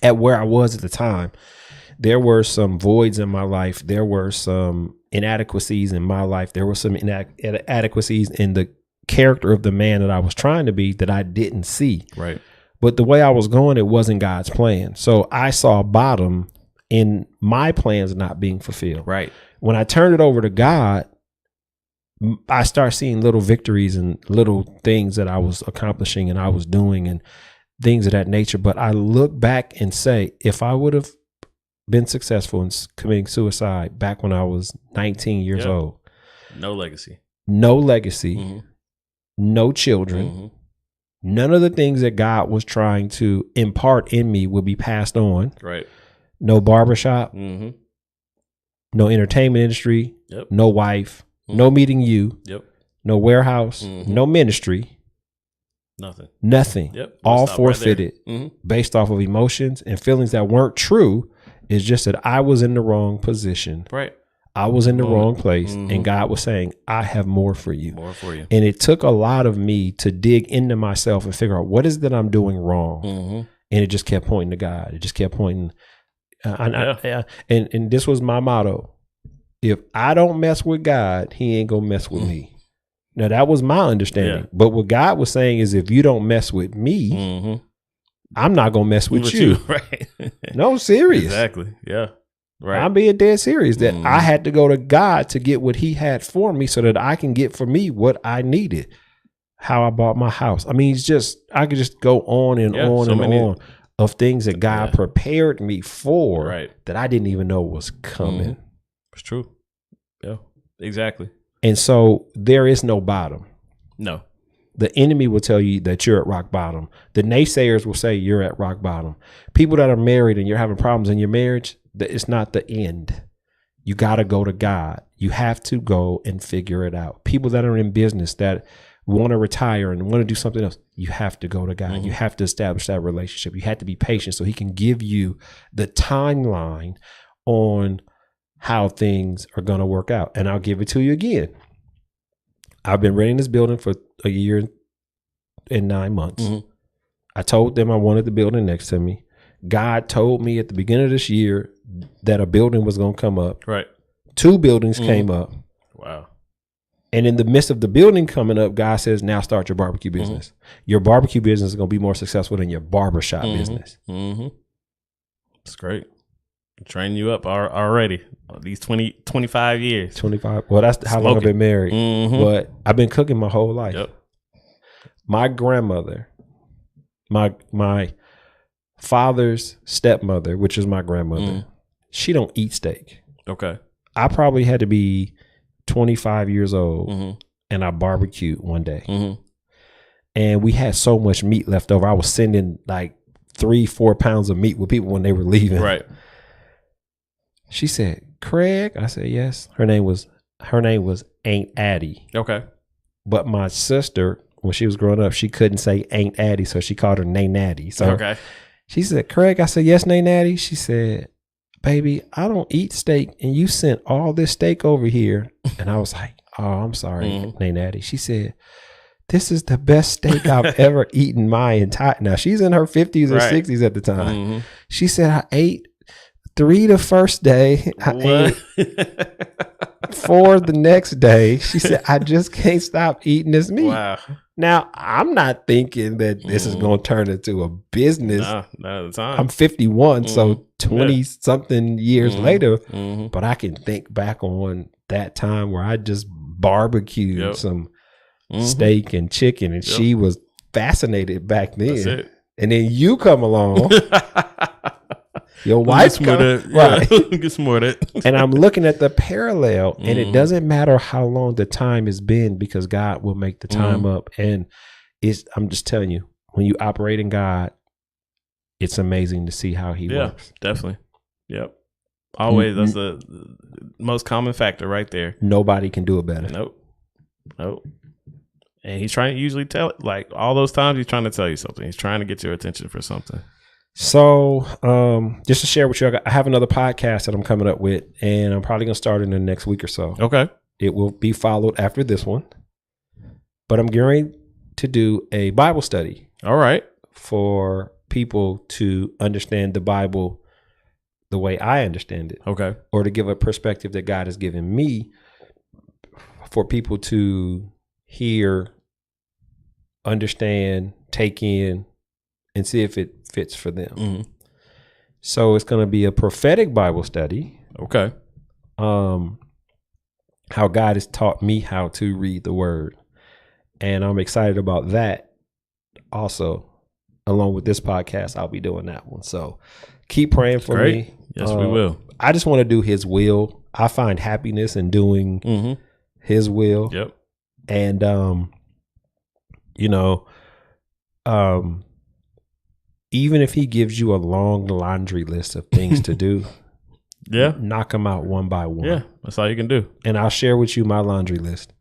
at where I was at the time, there were some voids in my life. There were some inadequacies in my life. There were some inadequacies in the character of the man that I was trying to be that I didn't see. Right. But the way I was going, it wasn't God's plan. So I saw bottom in my plans not being fulfilled. Right. When I turned it over to God, I start seeing little victories and little things that I was accomplishing and I was doing and things of that nature. But I look back and say, if I would have been successful in committing suicide back when I was 19 years old, no legacy, no children, none of the things that God was trying to impart in me would be passed on. Right. No barbershop, no entertainment industry, no wife. No meeting you. Yep. No warehouse. No ministry. Nothing. Yep. All forfeited based off of emotions and feelings that weren't true. It's just that I was in the wrong position. Right. I was in the wrong place. And God was saying, I have more for you. More for you. And it took a lot of me to dig into myself and figure out what is that I'm doing wrong. And it just kept pointing to God. It just kept pointing. And this was my motto. If I don't mess with God, he ain't going to mess with me. Now, that was my understanding. But what God was saying is if you don't mess with me, I'm not going to mess with you. Right. No, serious. Exactly. Yeah. Right. I'm being dead serious that I had to go to God to get what he had for me so that I can get for me what I needed. How I bought my house. I mean, it's just, I could just go on and on of things that God prepared me for that I didn't even know was coming. It's true. Yeah, exactly. And so there is no bottom. No. The enemy will tell you that you're at rock bottom. The naysayers will say you're at rock bottom. People that are married and you're having problems in your marriage, it's not the end. You got to go to God. You have to go and figure it out. People that are in business that want to retire and want to do something else, you have to go to God. You have to establish that relationship. You have to be patient so he can give you the timeline on how things are going to work out. And I'll give it to you again. I've been renting this building for a year and 9 months. I told them I wanted the building next to me. God told me at the beginning of this year that a building was going to come up. Right. 2 buildings came up. Wow. And in the midst of the building coming up, God says, now start your barbecue business. Your barbecue business is going to be more successful than your barbershop business. It's great. Train you up already. These 25 years. 25. Well, that's how long I've been married. Mm-hmm. But I've been cooking my whole life. Yep. My grandmother, my father's stepmother, which is my grandmother, she don't eat steak. Okay. I probably had to be 25 years old, and I barbecued one day. And we had so much meat left over. I was sending like 3-4 pounds of meat with people when they were leaving. Right. She said, Craig? I said, yes. Her name was Aunt Addie. Okay. But my sister, when she was growing up, she couldn't say Aunt Addie, so she called her Nay Natty. So okay. She said, Craig? I said, yes, Nay Natty. She said, baby, I don't eat steak, and you sent all this steak over here. And I was like, oh, I'm sorry, Nay Natty. She said, this is the best steak I've ever eaten my entire. Now, she's in her 50s or 60s at the time. She said, I ate 3 the first day. I ate 4 the next day. She said, I just can't stop eating this meat. Wow. Now, I'm not thinking that this is going to turn into a business. No, not at the time. I'm 51, so 20-something years later. But I can think back on that time where I just barbecued some steak and chicken, and she was fascinated back then. That's it. And then you come along. Your wife right? Get some more of that. And I'm looking at the parallel, and it doesn't matter how long the time has been, because God will make the time up. And I'm just telling you, when you operate in God, it's amazing to see how He works. Definitely. Yep. Always, that's the most common factor right there. Nobody can do it better. Nope. And he's trying to usually tell, like all those times, he's trying to tell you something. He's trying to get your attention for something. So, just to share with you, I have another podcast that I'm coming up with, and I'm probably going to start in the next week or so. Okay. It will be followed after this one, but I'm going to do a Bible study. All right. For people to understand the Bible the way I understand it. Okay. Or to give a perspective that God has given me for people to hear, understand, take in, and see if it fits for them. So it's going to be a prophetic Bible study. Okay. How God has taught me how to read the word. And I'm excited about that also. Along with this podcast, I'll be doing that one. So keep praying for me. Yes, we will. I just want to do His will. I find happiness in doing His will. Yep. And, even if He gives you a long laundry list of things to do, knock them out one by one. Yeah, that's all you can do. And I'll share with you my laundry list.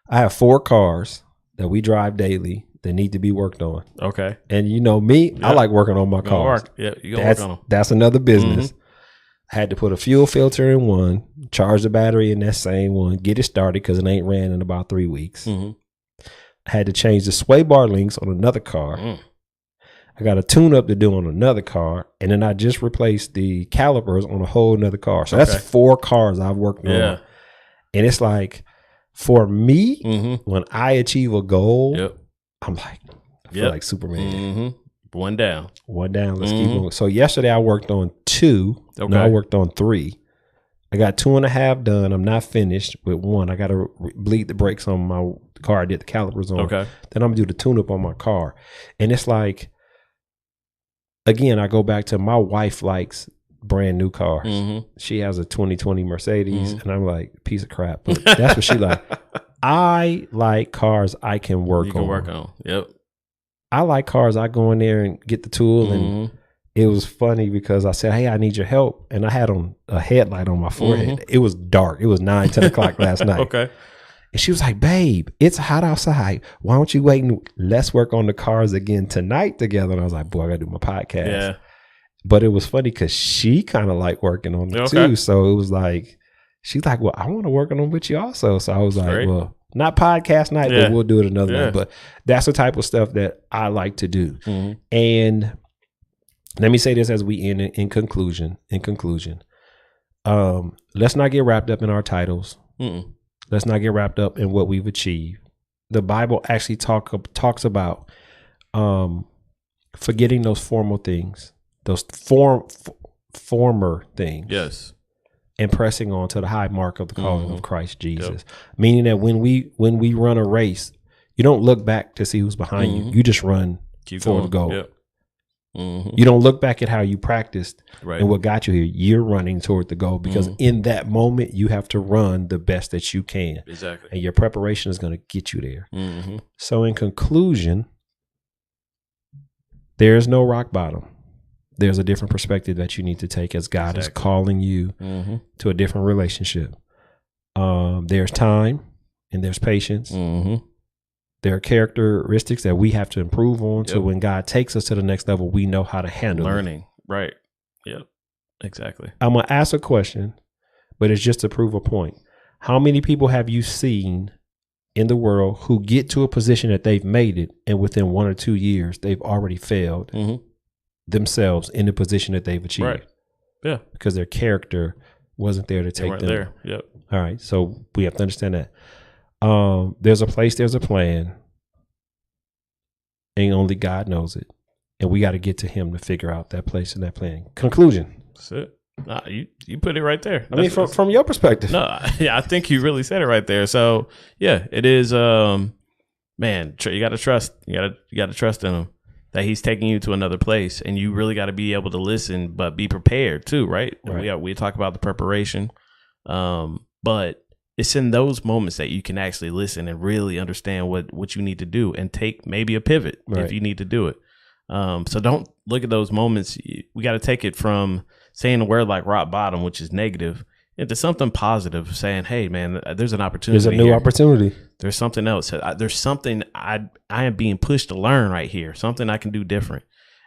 I have 4 cars that we drive daily that need to be worked on. Okay. And you know me, I like working on my cars. Yeah, you gonna work on them. That's another business. I had to put a fuel filter in one, charge the battery in that same one, get it started because it ain't ran in about 3 weeks. I had to change the sway bar links on another car. I got a tune up to do on another car, and then I just replaced the calipers on a whole nother car. So that's 4 cars I've worked on. And it's like, for me, when I achieve a goal, I'm like, I feel like Superman. One down. Let's keep going. So yesterday I worked on 2. Okay. Now I worked on 3. I got 2.5 done. I'm not finished with 1. I got to bleed the brakes on my car. I did the calipers on. Okay. Then I'm going to do the tune up on my car. And it's like, again, I go back to my wife likes brand new cars. She has a 2020 Mercedes, and I'm like, piece of crap. But that's what she like. I like cars I can work on. You can work on. Yep. I like cars I go in there and get the tool. And it was funny because I said, hey, I need your help. And I had on a headlight on my forehead. It was dark. It was 9-10 o'clock last night. Okay. And she was like, babe, it's hot outside. Why don't you wait and let's work on the cars again tonight together? And I was like, boy, I got to do my podcast. Yeah. But it was funny because she kind of liked working on it too. So it was like, she's like, well, I want to work on them with you also. So I was like, well, not podcast night, but we'll do it another night. But that's the type of stuff that I like to do. And let me say this as we end in conclusion. Let's not get wrapped up in our titles. Let's not get wrapped up in what we've achieved. The Bible actually talks about forgetting those formal things, those former things. Yes. And pressing on to the high mark of the calling of Christ Jesus. Meaning that when we run a race, you don't look back to see who's behind you. You just run for the goal. Yep. You don't look back at how you practiced and what got you here. You're running toward the goal because in that moment you have to run the best that you can. Exactly. And your preparation is going to get you there. So in conclusion, there is no rock bottom. There's a different perspective that you need to take as God is calling you to a different relationship. There's time and there's patience. There are characteristics that we have to improve on so when God takes us to the next level, we know how to handle learning. Right. Yep. Exactly. I'm going to ask a question, but it's just to prove a point. How many people have you seen in the world who get to a position that they've made it and within 1 or 2 years, they've already failed themselves in the position that they've achieved? Right. Yeah. Because their character wasn't there to take them there. Yep. All right. So we have to understand that. There's a place, there's a plan, and only God knows it. And we got to get to him to figure out that place and that plan. Conclusion. That's it. Nah, you put it right there. I mean, from your perspective. No, yeah, I think you really said it right there. So yeah, it is, man, you got to trust, you got to trust in him that he's taking you to another place, and you really got to be able to listen, but be prepared too. Right. We talk about the preparation. But it's in those moments that you can actually listen and really understand what you need to do and take maybe a pivot if you need to do it. So don't look at those moments. We got to take it from saying a word like rock bottom, which is negative, into something positive, saying, hey, man, there's an opportunity. There's a new opportunity. There's something else. There's something I am being pushed to learn right here, something I can do different.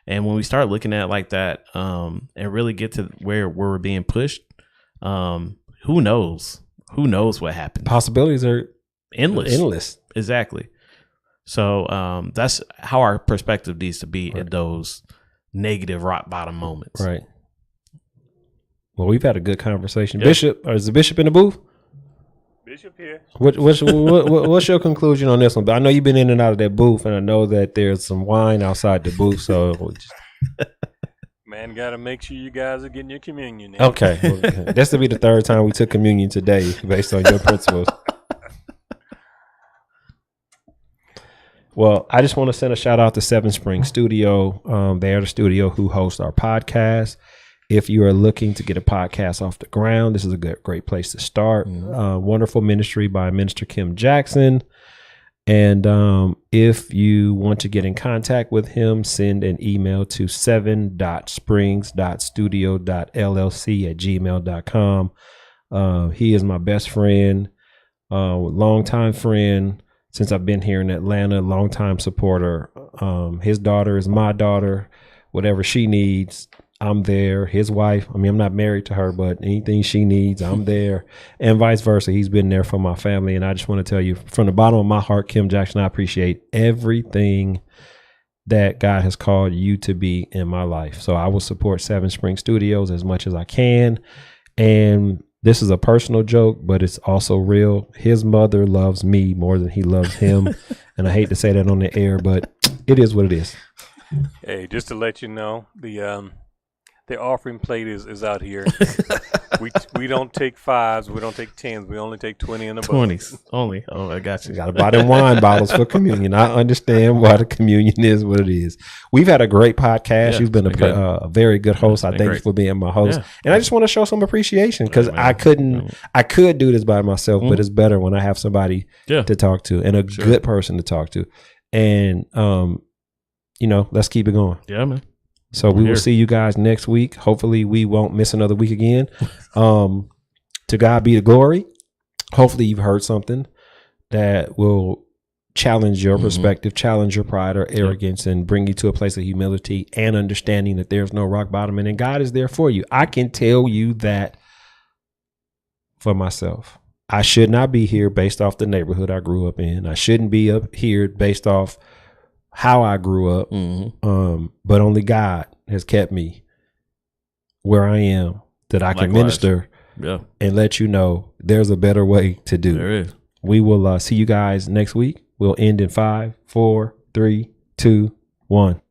And when we start looking at it like that and really get to where we're being pushed, who knows? Who knows what happens? Possibilities are endless. Exactly. So that's how our perspective needs to be in those negative rock bottom moments. Right. Well, we've had a good conversation. Yep. Bishop, is the bishop in the booth? Bishop here. What's your conclusion on this one? I know you've been in and out of that booth, and I know that there's some wine outside the booth. So, man, got to make sure you guys are getting your communion in. Okay. Well, this will be the third time we took communion today based on your principles. Well, I just want to send a shout out to Seven Spring Studio. They are the studio who hosts our podcast. If you are looking to get a podcast off the ground, this is a great place to start. Wonderful ministry by Minister Kim Jackson. And if you want to get in contact with him, send an email to 7.springs.studio.llc@gmail.com. He is my best friend, longtime friend since I've been here in Atlanta, longtime supporter. His daughter is my daughter. Whatever she needs, I'm there. His wife, I mean, I'm not married to her, but anything she needs, I'm there, and vice versa. He's been there for my family. And I just want to tell you from the bottom of my heart, Kim Jackson, I appreciate everything that God has called you to be in my life. So I will support Seven Spring Studios as much as I can. And this is a personal joke, but it's also real. His mother loves me more than he loves him. And I hate to say that on the air, but it is what it is. Hey, just to let you know, the offering plate is out here. we don't take 5s, we don't take 10s, we only take 20 and above. 20s only. Oh, I got you. Got to buy them wine bottles for communion. I understand why the communion is what it is. We've had a great podcast. You've been a very good host. I thank you for being my host. Yeah. And I just want to show some appreciation because I could do this by myself, but it's better when I have somebody to talk to and a good person to talk to. And, let's keep it going. Yeah, man. So we will see you guys next week. Hopefully we won't miss another week again. To God be the glory. Hopefully you've heard something that will challenge your perspective, challenge your pride or arrogance, and bring you to a place of humility and understanding that there's no rock bottom and God is there for you. I can tell you that for myself. I should not be here based off the neighborhood I grew up in. I shouldn't be up here based off how I grew up, but only God has kept me where I am, that I can minister and let you know there's a better way to do. There is. We will see you guys next week. We'll end in 5, 4, 3, 2, 1.